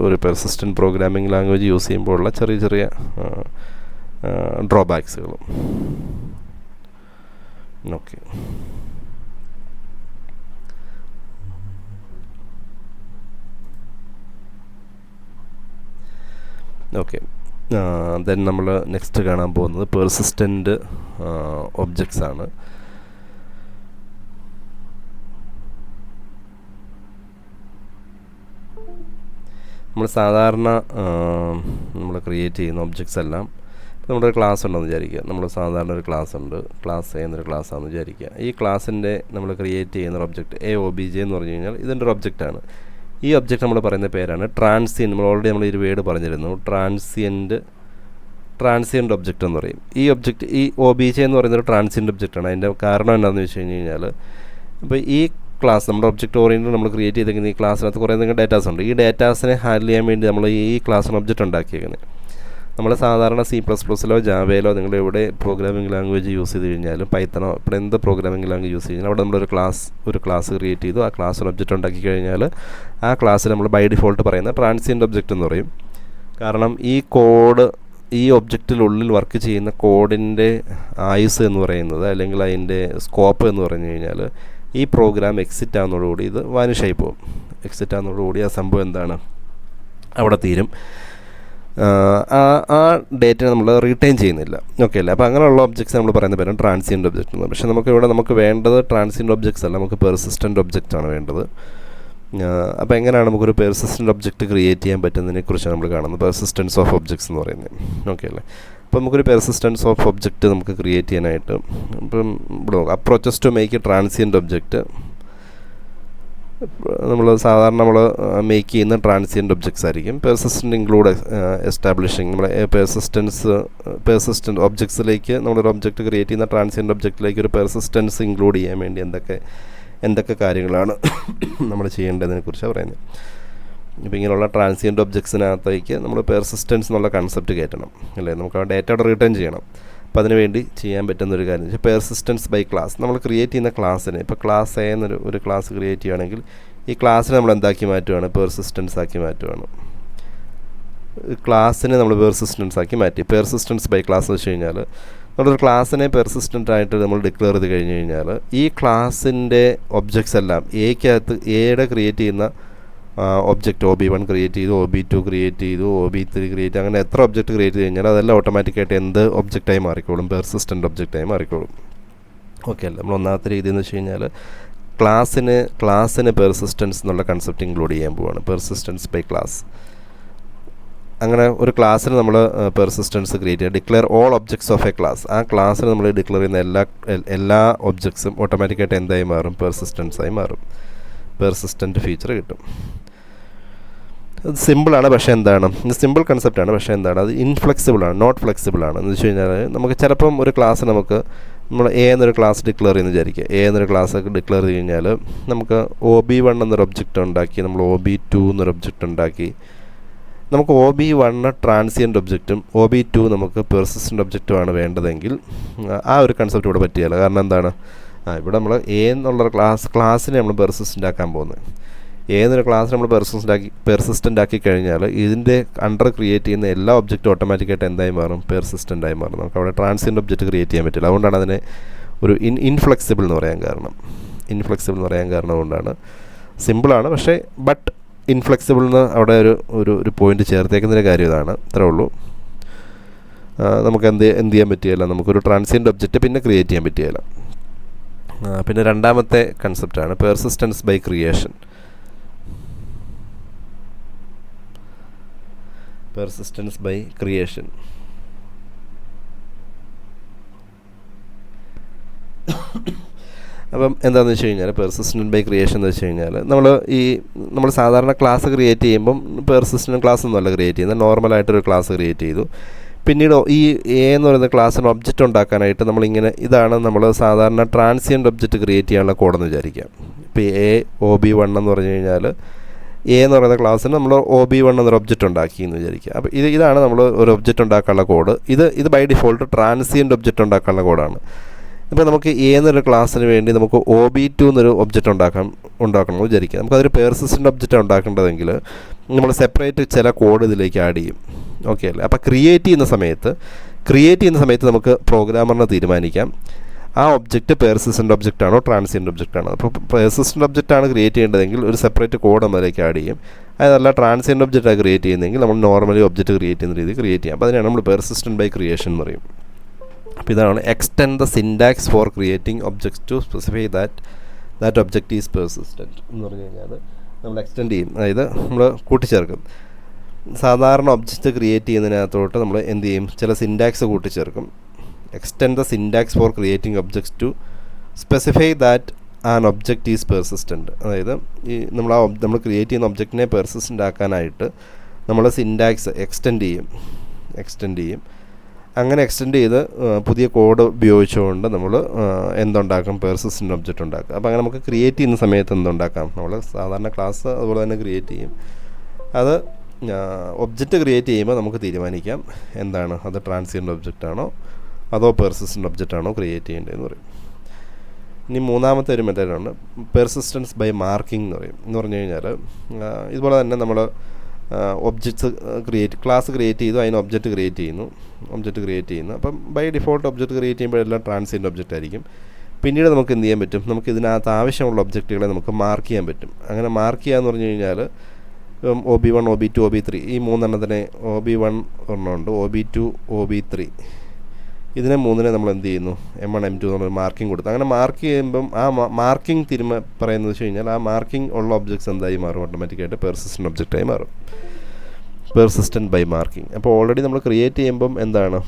ഒരു പെർസിസ്റ്റൻറ്റ് പ്രോഗ്രാമിംഗ് ലാംഗ്വേജ് യൂസ് ചെയ്യുമ്പോൾ ഉള്ള ചെറിയ ഡ്രോബാക്സുകളും. ഓക്കെ, ദെൻ നമ്മൾ നെക്സ്റ്റ് കാണാൻ പോകുന്നത് പെർസിസ്റ്റൻ്റ് ഒബ്ജക്ട്സ് ആണ്. നമ്മൾ സാധാരണ നമ്മൾ ക്രിയേറ്റ് ചെയ്യുന്ന ഒബ്ജക്ട്സ് എല്ലാം, നമ്മുടെ ഒരു ക്ലാസ് ഉണ്ടെന്ന് വിചാരിക്കുക. നമ്മൾ സാധാരണ ഒരു ക്ലാസ് ഉണ്ട്, ക്ലാസ് എന്നൊരു ക്ലാസ്സാണെന്ന് വിചാരിക്കുക. ഈ ക്ലാസ്സിൻ്റെ നമ്മൾ ക്രിയേറ്റ് ചെയ്യുന്ന ഒരു ഒബ്ജക്റ്റ് AOBJ എന്ന് പറഞ്ഞു കഴിഞ്ഞാൽ ഇതിൻ്റെ ഒരു ഒബ്ജക്റ്റാണ്. ഈ ഒബ്ജക്റ്റ് നമ്മൾ പറയുന്ന പേരാണ് ട്രാൻസിയൻറ്റ്. നമ്മൾ ഓൾറെഡി നമ്മൾ ഈ വേർഡ് പറഞ്ഞിരുന്നു, ട്രാൻസിയൻറ്റ് ഒബ്ജക്റ്റ് എന്ന് പറയും. ഈ OBJ എന്ന് പറയുന്നത് ഒരു ട്രാൻസിയൻറ്റ് ഒബ്ജക്റ്റാണ്. അതിൻ്റെ കാരണം എന്താണെന്ന് വെച്ച് കഴിഞ്ഞാൽ, ഇപ്പോൾ ഈ ക്ലാസ് നമ്മുടെ ഒബ്ജക്റ്റ് ഓറിയൻറ്റഡ് നമ്മൾ ക്രിയേറ്റ് ചെയ്തിരിക്കുന്ന ഈ ക്ലാസ്സിനകത്ത് കുറേ എന്തെങ്കിലും ഡേറ്റാസ് ഉണ്ട്. ഈ ഡേറ്റാസിനെ ഹാൻഡിൽ ചെയ്യാൻ വേണ്ടി നമ്മൾ ഈ ക്ലാസ്സിന് ഒബ്ജക്റ്റ് ഉണ്ടാക്കിയേക്കുന്നത്. നമ്മൾ സാധാരണ C++ലോ ജാവയിലോ നിങ്ങൾ എവിടെ പ്രോഗ്രാമിംഗ് ലാംഗ്വേജ് യൂസ് ചെയ്ത് കഴിഞ്ഞാലും പൈത്തണോ ഇവിടെ എന്ത് പ്രോഗ്രാമിംഗ് ലാംഗ്വേജ് യൂസ് കഴിഞ്ഞാൽ അവിടെ നമ്മളൊരു ക്ലാസ് ക്രിയേറ്റ് ചെയ്തു. ആ ക്ലാസ്സിന് ഒബ്ജക്റ്റ് ഉണ്ടാക്കി കഴിഞ്ഞാൽ ആ ക്ലാസ്സിൽ നമ്മൾ ബൈ ഡിഫോൾട്ട് പറയുന്ന ട്രാൻസിയൻ്റ് ഒബ്ജക്റ്റ് എന്ന് പറയും. കാരണം ഈ കോഡ് ഈ ഒബ്ജക്റ്റിനുള്ളിൽ വർക്ക് ചെയ്യുന്ന കോഡിൻ്റെ ആയുസ് എന്ന് പറയുന്നത് അല്ലെങ്കിൽ അതിൻ്റെ സ്കോപ്പ് എന്ന് പറഞ്ഞു കഴിഞ്ഞാൽ ഈ പ്രോഗ്രാം എക്സിറ്റ് ആകുന്നതോടുകൂടി ഇത് വാനിഷായി പോകും. എക്സിറ്റ് ആകുന്നതോടുകൂടി ആ സംഭവം എന്താണ് അവിടെ തീരും. ആ ഡേറ്റ നമ്മൾ റീറ്റെയിൻ ചെയ്യുന്നില്ല. ഓക്കെ അല്ലേ? അപ്പോൾ അങ്ങനെയുള്ള ഒബ്ജക്ട്സ് നമ്മൾ പറയുന്ന പേരാണ് ട്രാൻസിയൻ്റ് ഒബ്ജക്റ്റ് എന്ന്. പക്ഷേ നമുക്ക് വേണ്ടത് ട്രാൻസിയൻ്റ് ഒബ്ജക്ട്സ് അല്ല, നമുക്ക് പെർസിസ്റ്റൻ്റ് ഒബ്ജക്റ്റ് ആണ് വേണ്ടത്. അപ്പോൾ എങ്ങനെയാണ് നമുക്കൊരു പെർസിസ്റ്റൻ്റ് ഒബ്ജക്റ്റ് ക്രിയേറ്റ് ചെയ്യാൻ പറ്റുന്നതിനെക്കുറിച്ചാണ് നമ്മൾ കാണുന്നത്, പെർസിസ്റ്റൻസ് ഓഫ് ഒബ്ജക്ട്സ് എന്ന് പറയുന്നത്. ഓക്കെ അല്ലേ? അപ്പോൾ നമുക്കൊരു പെർസിസ്റ്റൻസ് ഓഫ് ഒബ്ജക്റ്റ് നമുക്ക് ക്രിയേറ്റ് ചെയ്യാനായിട്ട് ഇപ്പം ഇവിടെ approaches to make transient object നമ്മൾ മേക്ക് ചെയ്യുന്ന ട്രാൻസിയൻ്റ് ഒബ്ജക്ട്സ് ആയിരിക്കും. പെർസിസ്റ്റൻ്റ് ഇൻക്ലൂഡ് എസ്റ്റാബ്ലിഷിങ് നമ്മുടെ പെർസിസ്റ്റൻ്റ് ഒബ്ജക്ട്സിലേക്ക് നമ്മളൊരു ഒബ്ജക്റ്റ് ക്രിയേറ്റ് ചെയ്യുന്ന ട്രാൻസിയൻ്റ് ഒബ്ജക്റ്റിലേക്ക് ഒരു പെർസിസ്റ്റൻസ് ഇൻക്ലൂഡ് ചെയ്യാൻ വേണ്ടി എന്തൊക്കെ കാര്യങ്ങളാണ് നമ്മൾ ചെയ്യേണ്ടതിനെക്കുറിച്ചാണ് പറയുന്നത്. ഇപ്പോൾ ഇങ്ങനെയുള്ള ട്രാൻസിയൻ്റ് ഒബ്ജക്ട്സിനകത്തേക്ക് നമ്മൾ പെർസിസ്റ്റൻസ് എന്നുള്ള കൺസെപ്റ്റ് കയറ്റണം അല്ലേ? നമുക്ക് ആ ഡേറ്റ അവിടെ റിട്ടേൺ ചെയ്യണം. അപ്പോൾ അതിനുവേണ്ടി ചെയ്യാൻ പറ്റുന്നൊരു കാര്യം വെച്ചാൽ പെർസിസ്റ്റൻസ് ബൈ ക്ലാസ്. നമ്മൾ ക്രിയേറ്റ് ചെയ്യുന്ന ക്ലാസ്സിന് ഇപ്പോൾ ക്ലാസ് എ എന്നൊരു ക്ലാസ് ക്രിയേറ്റ് ചെയ്യുകയാണെങ്കിൽ ഈ ക്ലാസ്സിനെ നമ്മൾ എന്താക്കി മാറ്റുകയാണ്? പെർസിസ്റ്റൻസ് ആക്കി മാറ്റുകയാണ്. ക്ലാസ്സിനെ നമ്മൾ പെർസിസ്റ്റൻസ് ആക്കി മാറ്റി. പെർസിസ്റ്റൻസ് ബൈ ക്ലാസ് എന്ന് വെച്ച് കഴിഞ്ഞാൽ നമ്മളൊരു ക്ലാസ്സിനെ പെർസിസ്റ്റൻ്റ് ആയിട്ട് നമ്മൾ ഡിക്ലെയർ ചെയ്ത് കഴിഞ്ഞ് കഴിഞ്ഞാൽ ഈ ക്ലാസ്സിൻ്റെ ഒബ്ജക്ട്സ് എല്ലാം എയുടെ ക്രിയേറ്റ് ചെയ്യുന്ന ഒബ്ജക്റ്റ് OB1 ക്രിയേറ്റ് ചെയ്തു, OB2 ക്രിയേറ്റ് ചെയ്തു, OB3 ക്രിയേറ്റ്, അങ്ങനെ എത്ര ഒബ്ജക്റ്റ് ക്രിയേറ്റ് ചെയ്ത് കഴിഞ്ഞാൽ അതെല്ലാം ഓട്ടോമാറ്റിക്കായിട്ട് എന്ത് ഒബ്ജക്റ്റായി മാറിക്കോളും? പെർസിസ്റ്റൻ്റ് ഒബ്ജക്റ്റായി മാറിക്കോളും. ഓക്കെ അല്ലേ? നമ്മൾ ഒന്നാമത്തെ രീതി എന്ന് വെച്ച് കഴിഞ്ഞാൽ ക്ലാസ്സിന് പെർസിസ്റ്റൻസ് എന്നുള്ള കൺസെപ്റ്റ് ഇൻക്ലൂഡ് ചെയ്യാൻ പോവുകയാണ്. Persistence by class. അങ്ങനെ ഒരു ക്ലാസ്സിന് നമ്മൾ പെർസിസ്റ്റൻസ് ക്രിയേറ്റ് ചെയ്യുക. Declare all objects of a class. ആ ക്ലാസ്സിന് നമ്മൾ ഡിക്ലെയർ ചെയ്യുന്ന എല്ലാ ഒബ്ജക്ട്സും ഓട്ടോമാറ്റിക്കായിട്ട് എന്തായി മാറും? പെർസിസ്റ്റൻസായി മാറും. പെർസിസ്റ്റൻ്റ് ഫീച്ചർ കിട്ടും. അത് സിമ്പിളാണ്, പക്ഷേ എന്താണ് സിമ്പിൾ കൺസെപ്റ്റാണ്, പക്ഷേ എന്താണ് അത് ഇൻഫ്ലെക്സിബിളാണ്, നോട്ട് ഫ്ലെക്സിബിളാണ്. എന്ന് വെച്ച് കഴിഞ്ഞാൽ നമുക്ക് ചിലപ്പം ഒരു ക്ലാസ് നമ്മൾ എന്നൊരു ക്ലാസ് ഡിക്ലെയർ ചെയ്യുന്ന വിചാരിക്കുക. എന്നൊരു ക്ലാസ് ഡിക്ലെയർ ചെയ്ത് കഴിഞ്ഞാൽ നമുക്ക് OB1 എന്നൊരു ഒബ്ജക്റ്റ് ഉണ്ടാക്കി, നമ്മൾ OB2 എന്നൊരു ഒബ്ജക്റ്റ് ഉണ്ടാക്കി. നമുക്ക് OB1 ട്രാൻസിയൻ്റ് ഒബ്ജക്റ്റും OB2 നമുക്ക് പെർസിസ്റ്റൻ്റ് ഒബ്ജക്റ്റുമാണ് വേണ്ടതെങ്കിൽ ആ ഒരു കൺസെപ്റ്റ് ഇവിടെ പറ്റിയല്ല. കാരണം എന്താണ്? ഇവിടെ നമ്മൾ എന്നുള്ള ക്ലാസ്സിനെ നമ്മൾ പെർസിസ്റ്റൻ്റ് ആക്കാൻ പോകുന്നത്. ഏതൊരു ക്ലാസ് നമ്മൾ പെർസിസ്റ്റൻ്റ് ആക്കി കഴിഞ്ഞാൽ ഇതിൻ്റെ അണ്ടർ ക്രിയേറ്റ് ചെയ്യുന്ന എല്ലാ ഒബ്ജക്റ്റും ഓട്ടോമാറ്റിക്കായിട്ട് എന്തായി മാറും? പെർസിസ്റ്റൻ്റ് ആയി മാറും. നമുക്ക് അവിടെ ട്രാൻസിയൻ്റ് ഒബ്ജക്റ്റ് ക്രിയേറ്റ് ചെയ്യാൻ പറ്റില്ല. അതുകൊണ്ടാണ് അതിനെ ഒരു ഇൻഫ്ലെക്സിബിൾ എന്ന് പറയാൻ കാരണം. കൊണ്ടാണ് സിമ്പിളാണ്, പക്ഷേ ബട്ട് ഇൻഫ്ലെക്സിബിൾ എന്ന് അവിടെ ഒരു പോയിന്റ് ചേർത്തേക്കുന്നതിൻ്റെ കാര്യം ഇതാണ്. അത്രേ ഉള്ളൂ. നമുക്ക് എന്ത് ചെയ്യാൻ പറ്റുകയില്ല? നമുക്കൊരു ട്രാൻസിയൻ്റ് ഒബ്ജക്റ്റ് പിന്നെ ക്രിയേറ്റ് ചെയ്യാൻ പറ്റുകയില്ല. പിന്നെ രണ്ടാമത്തെ കൺസെപ്റ്റാണ് persistence by creation. Persistence by creation അപ്പം എന്താണെന്ന് വെച്ച് കഴിഞ്ഞാൽ പെർസിസ്റ്റൻ്റ് ബൈ ക്രിയേഷൻ എന്ന് വെച്ച് കഴിഞ്ഞാൽ നമ്മൾ സാധാരണ ക്ലാസ് ക്രിയേറ്റ് ചെയ്യുമ്പം പെർസിസ്റ്റൻ്റ് ക്ലാസ് ഒന്നുമല്ല ക്രിയേറ്റ് ചെയ്യുന്നത്. നോർമലായിട്ടൊരു ക്ലാസ് ക്രിയേറ്റ് ചെയ്തു. പിന്നീട് ഈ എന്ന് പറയുന്ന ക്ലാസ്സിന് ഒബ്ജക്റ്റ് ഉണ്ടാക്കാനായിട്ട് നമ്മളിങ്ങനെ ഇതാണ് നമ്മൾ സാധാരണ ട്രാൻസിയൻ്റ് ഒബ്ജക്റ്റ് ക്രിയേറ്റ് ചെയ്യാനുള്ള കോഡെന്ന് വിചാരിക്കാം. ഇപ്പോൾ OB1 എന്ന് പറഞ്ഞു കഴിഞ്ഞാൽ എന്ന് പറയുന്ന ക്ലാസ്സിന് നമ്മൾ OB1 എന്നൊരു ഒബ്ജക്റ്റ് ഉണ്ടാക്കി എന്ന് വിചാരിക്കുക. അപ്പോൾ ഇതാണ് നമ്മൾ ഒരു ഒബ്ജക്റ്റ് ഉണ്ടാക്കാനുള്ള കോഡ്. ഇത് ബൈ ഡിഫോൾട്ട് ട്രാൻസിയൻ്റ് ഒബ്ജക്റ്റ് ഉണ്ടാക്കാനുള്ള കോഡാണ്. ഇപ്പോൾ നമുക്ക് എന്നൊരു ക്ലാസ്സിന് വേണ്ടി നമുക്ക് OB2 എന്നൊരു ഒബ്ജക്റ്റ് ഉണ്ടാക്കണം എന്ന് വിചാരിക്കുക. നമുക്കതൊരു പെർസിസ്റ്റൻ്റ് ഒബ്ജക്റ്റ് ഉണ്ടാക്കേണ്ടതെങ്കിൽ നമ്മൾ സെപ്പറേറ്റ് ചില കോഡ് ഇതിലേക്ക് ആഡ് ചെയ്യും. ഓക്കെ അല്ലേ? അപ്പോൾ ക്രിയേറ്റ് ചെയ്യുന്ന സമയത്ത് നമുക്ക് പ്രോഗ്രാമറിനെ തീരുമാനിക്കാം ആ ഒബ്ജക്റ്റ് പെർസിസ്റ്റൻ്റ് ഒബ്ജക്റ്റ് ആണോ ട്രാൻസിയൻ്റ് ഒബ്ജക്റ്റ് ആണോ. അപ്പോൾ പെർസിസ്റ്റൻ്റ് ഒബ്ജക്റ്റ് ആണ് ക്രിയേറ്റ് ചെയ്യേണ്ടതെങ്കിൽ ഒരു സെപ്പറേറ്റ് കോഡ് നമ്മളിലേക്ക് ആഡ് ചെയ്യും. അതല്ല ട്രാൻസിയൻ്റ് ഒബ്ജക്റ്റാണ് ക്രിയേറ്റ് ചെയ്യുന്നതെങ്കിൽ നമ്മൾ നോർമലി ഒബ്ജക്റ്റ് ക്രിയേറ്റ് ചെയ്യുന്ന രീതി ക്രിയേറ്റ് ചെയ്യാം. അപ്പോൾ അതിനാണ് നമ്മൾ പെർസിസ്റ്റൻ്റ് ബൈ ക്രിയേഷൻ എന്ന് പറയും. അപ്പോൾ ഇതാണ് extend the syntax for creating objects to specify that object is persistent എന്ന് പറഞ്ഞു കഴിഞ്ഞാൽ നമ്മൾ എക്സ്റ്റെൻഡ് ചെയ്യും. അതായത് നമ്മൾ കൂട്ടിച്ചേർക്കും. സാധാരണ ഒബ്ജക്റ്റ് ക്രിയേറ്റ് ചെയ്യുന്നതിനകത്തോട്ട് നമ്മൾ എന്ത് ചെയ്യും? ചില സിൻടാക്സ് കൂട്ടിച്ചേർക്കും. Extend the syntax for creating objects to specify that an object is persistent. അതായത് നമ്മൾ ക്രിയേറ്റ് ചെയ്യുന്ന ഒബ്ജക്റ്റിനെ പെർസിസ്റ്റൻ്റ് ആക്കാനായിട്ട് നമ്മൾ സിൻടാക്സ് എക്സ്റ്റെൻഡ് ചെയ്യും. അങ്ങനെ എക്സ്റ്റെൻഡ് ചെയ്ത് പുതിയ കോഡ് ഉപയോഗിച്ചുകൊണ്ട് നമ്മൾ എന്തുണ്ടാക്കും, പെർസിസ്റ്റൻ്റ് ഒബ്ജക്റ്റ് ഉണ്ടാക്കും. അപ്പോൾ അങ്ങനെ നമുക്ക് ക്രിയേറ്റ് ചെയ്യുന്ന സമയത്ത് എന്തുണ്ടാക്കാം, നമ്മൾ സാധാരണ ക്ലാസ് അതുപോലെ തന്നെ ക്രിയേറ്റ് ചെയ്യും. അത് ഒബ്ജക്റ്റ് ക്രിയേറ്റ് ചെയ്യുമ്പോൾ നമുക്ക് തീരുമാനിക്കാം എന്താണ്, അത് ട്രാൻസിയൻ്റ് ഒബ്ജക്റ്റ് ആണോ അതോ പെർസിസ്റ്റൻ്റ് ഒബ്ജക്റ്റ് ആണോ ക്രിയേറ്റ് ചെയ്യേണ്ടതെന്ന് പറയും. ഇനി മൂന്നാമത്തെ ഒരു മെത്തേഡാണ് പെർസിസ്റ്റൻസ് ബൈ മാർക്കിംഗ് എന്ന് പറഞ്ഞു കഴിഞ്ഞാൽ ഇതുപോലെ തന്നെ നമ്മൾ ഒബ്ജക്ട്സ് ക്ലാസ് ക്രിയേറ്റ് ചെയ്തു, അതിന് ഒബ്ജക്റ്റ് ക്രിയേറ്റ് ചെയ്യുന്നു. അപ്പം ബൈ ഡിഫോൾട്ട് ഒബ്ജക്റ്റ് ക്രിയേറ്റ് ചെയ്യുമ്പോഴെല്ലാം ട്രാൻസിയൻ്റ് ഒബ്ജക്റ്റ് ആയിരിക്കും. പിന്നീട് നമുക്ക് എന്ത് ചെയ്യാൻ പറ്റും, നമുക്ക് ഇതിനകത്ത് ആവശ്യമുള്ള ഒബ്ജക്റ്റുകളെ നമുക്ക് മാർക്ക് ചെയ്യാൻ പറ്റും. അങ്ങനെ മാർക്ക് ചെയ്യാന്ന് പറഞ്ഞു കഴിഞ്ഞാൽ OB1 OB2 OB3 ഈ മൂന്നെണ്ണത്തിനെ OB1 ഒരെണ്ണമുണ്ട്, OB2 OB3 ഇതിനെ മൂന്നിനെ നമ്മൾ എന്ത് ചെയ്യുന്നു, M1 M2 എന്നുള്ള മാർക്കിംഗ് കൊടുത്തു. അങ്ങനെ മാർക്ക് ചെയ്യുമ്പം ആ മാർക്കിംഗ് പറയുന്നത് വെച്ച് കഴിഞ്ഞാൽ ആ മാർക്കിംഗ് ഉള്ള ഒബ്ജക്ട്സ് എന്തായി മാറും, ഓട്ടോമാറ്റിക്കായിട്ട് പെർസിസ്റ്റൻ്റ് ഒബ്ജക്റ്റായി മാറും. Persistent by marking. അപ്പോൾ ഓൾറെഡി നമ്മൾ ക്രിയേറ്റ് ചെയ്യുമ്പം എന്താണ്,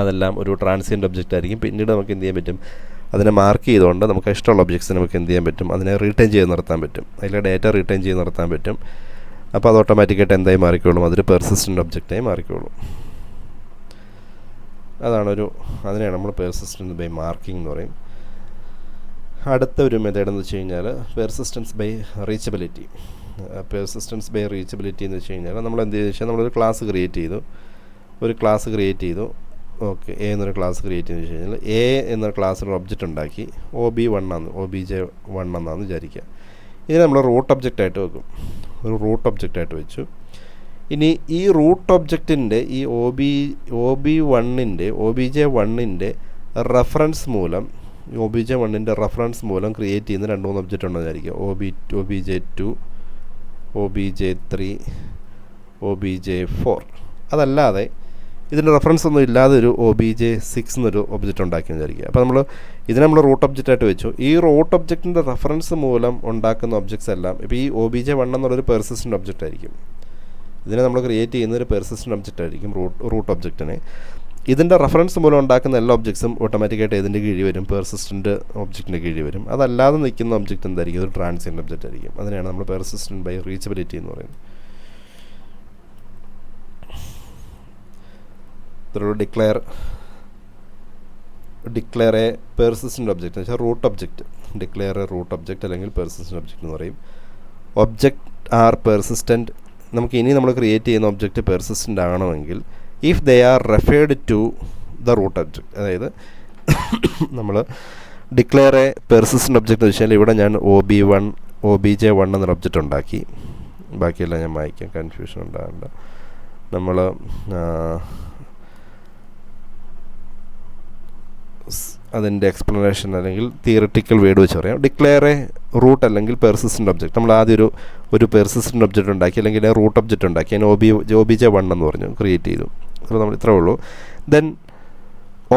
അതെല്ലാം ഒരു ട്രാൻസിയൻ്റ് ഒബ്ജക്റ്റ് ആയിരിക്കും. പിന്നീട് നമുക്ക് എന്ത് ചെയ്യാൻ പറ്റും, അതിനെ മാർക്ക് ചെയ്തുകൊണ്ട് നമുക്ക് ഇഷ്ടമുള്ള ഒബ്ജക്ട്സിനെ നമുക്ക് എന്ത് ചെയ്യാൻ പറ്റും, അതിനെ റീറ്റെയിൻ ചെയ്ത് നിർത്താൻ പറ്റും, അതിലെ ഡേറ്റ റീറ്റെയിൻ ചെയ്ത് നിർത്താൻ പറ്റും. അപ്പോൾ അത് ഓട്ടോമാറ്റിക്കായിട്ട് എന്തായി മാറിക്കോളും, അതൊരു പെർസിസ്റ്റൻ്റ് ഒബ്ജക്റ്റായി മാറിക്കോളും. അതിനെയാണ് നമ്മൾ പെർസിസ്റ്റൻസ് ബൈ മാർക്കിംഗ് എന്ന് പറയും. അടുത്ത ഒരു മെത്തേഡ് എന്ന് വെച്ച് കഴിഞ്ഞാൽ persistence by reachability. Persistence by reachability എന്ന് വെച്ച് കഴിഞ്ഞാൽ നമ്മൾ എന്ത് ചെയ്തെന്ന് വെച്ചാൽ നമ്മളൊരു ക്ലാസ് ക്രിയേറ്റ് ചെയ്തു. ഓക്കെ, എ എന്നൊരു ക്ലാസ് ക്രിയേറ്റ് ചെയ്തെന്ന് വെച്ച് കഴിഞ്ഞാൽ എ എന്ന ക്ലാസ്സിലൊരു ഒബ്ജക്റ്റ് ഉണ്ടാക്കി, OBJ1 എന്നാന്ന് വിചാരിക്കുക. ഇതിനെ നമ്മൾ റൂട്ട് ഒബ്ജക്റ്റായിട്ട് വെച്ചു. ഇനി ഈ റൂട്ട് ഒബ്ജക്റ്റിൻ്റെ ഈ OBJ1ൻ്റെ റെഫറൻസ് മൂലം ക്രിയേറ്റ് ചെയ്യുന്ന 2-3 ഒബ്ജക്റ്റ് ഉണ്ടെന്ന് വിചാരിക്കുക. OBJ2 OBJ3 OBJ4. അതല്ലാതെ ഇതിൻ്റെ റെഫറൻസ് ഒന്നും ഇല്ലാതെ ഒരു OBJ6 എന്നൊരു ഒബ്ജക്റ്റ് ഉണ്ടാക്കിയെന്ന് വിചാരിക്കുക. അപ്പോൾ ഇതിനെ നമ്മൾ റൂട്ട് ഒബ്ജക്റ്റായിട്ട് വെച്ചു. ഈ റൂട്ട് ഒബ്ജക്റ്റിൻ്റെ റെഫറൻസ് മൂലം ഉണ്ടാക്കുന്ന ഒബ്ജക്ട്സ് എല്ലാം ഇപ്പോൾ ഈ OBJ1 എന്നുള്ളൊരു പെർസിസ്റ്റൻ്റ് ഒബ്ജക്റ്റ് ആയിരിക്കും. ഇതിനെ നമ്മൾ ക്രിയേറ്റ് ചെയ്യുന്ന ഒരു പെർസിസ്റ്റൻ്റ് ഒബ്ജക്റ്റ് ആയിരിക്കും റൂട്ട് ഒബ്ജക്റ്റിനെ. ഇതിൻ്റെ റെഫറൻസ് മൂലം ഉണ്ടാക്കുന്ന എല്ലാ ഒബ്ജക്ട്സും ഓട്ടോമാറ്റിക്കായിട്ട് ഇതിൻ്റെ കീഴിൽ വരും, പെർസിസ്റ്റൻ്റ് ഒബ്ജക്റ്റിൻ്റെ കീഴിൽ വരും. അതല്ലാതെ നിൽക്കുന്ന ഒബ്ജക്റ്റ് എന്തായിരിക്കും, ഒരു ട്രാൻസിയൻ്റ് ഒബ്ജക്റ്റ് ആയിരിക്കും. അതിനെയാണ് നമ്മൾ പെർസിസ്റ്റൻ്റ് ബൈ റീച്ചബിലിറ്റി എന്ന് പറയുന്നത്. ഇത്രയുള്ള ഡിക്ലെയർ എ പെർസിസ്റ്റൻ്റ് ഒബ്ജക്റ്റ് എന്ന് വെച്ചാൽ root object. Declare a root object അല്ലെങ്കിൽ പെർസിസ്റ്റൻ്റ് ഒബ്ജക്റ്റ് എന്ന് പറയും. Object are persistent. നമുക്ക് ഇനി നമ്മൾ ക്രിയേറ്റ് ചെയ്യുന്ന ഒബ്ജക്റ്റ് പെർസിസ്റ്റൻ്റ് ആകണമെങ്കിൽ if they are referred to the root object. അതായത് നമ്മൾ ഡിക്ലെയർ എ പെർസിസ്റ്റൻ്റ് ഒബ്ജക്റ്റ് എന്ന് വെച്ചാൽ ഇവിടെ ഞാൻ OBJ1 എന്നൊരു ഒബ്ജക്റ്റ് ഉണ്ടാക്കി. ബാക്കിയെല്ലാം ഞാൻ വായിക്കാം, കൺഫ്യൂഷൻ ഉണ്ടാകണ്ട. നമ്മൾ അതിൻ്റെ എക്സ്പ്ലനേഷൻ അല്ലെങ്കിൽ തിയറിറ്റിക്കൽ വേർഡ് വെച്ച് പറയാം. ഡിക്ലെയർ എ റൂട്ട് അല്ലെങ്കിൽ പെർസിസ്റ്റൻ്റ് ഒബ്ജക്റ്റ്. നമ്മൾ ആദ്യം ഒരു പെർസിസ്റ്റൻ്റ് ഒബ്ജക്റ്റ് ഉണ്ടാക്കി, അല്ലെങ്കിൽ റൂട്ട് ഒബ്ജക്റ്റ് ഉണ്ടാക്കി, അതിന് OBJ1 എന്ന് പറഞ്ഞു ക്രിയേറ്റ് ചെയ്തു. അപ്പോൾ നമ്മൾ ഇത്രേ ഉള്ളൂ. Then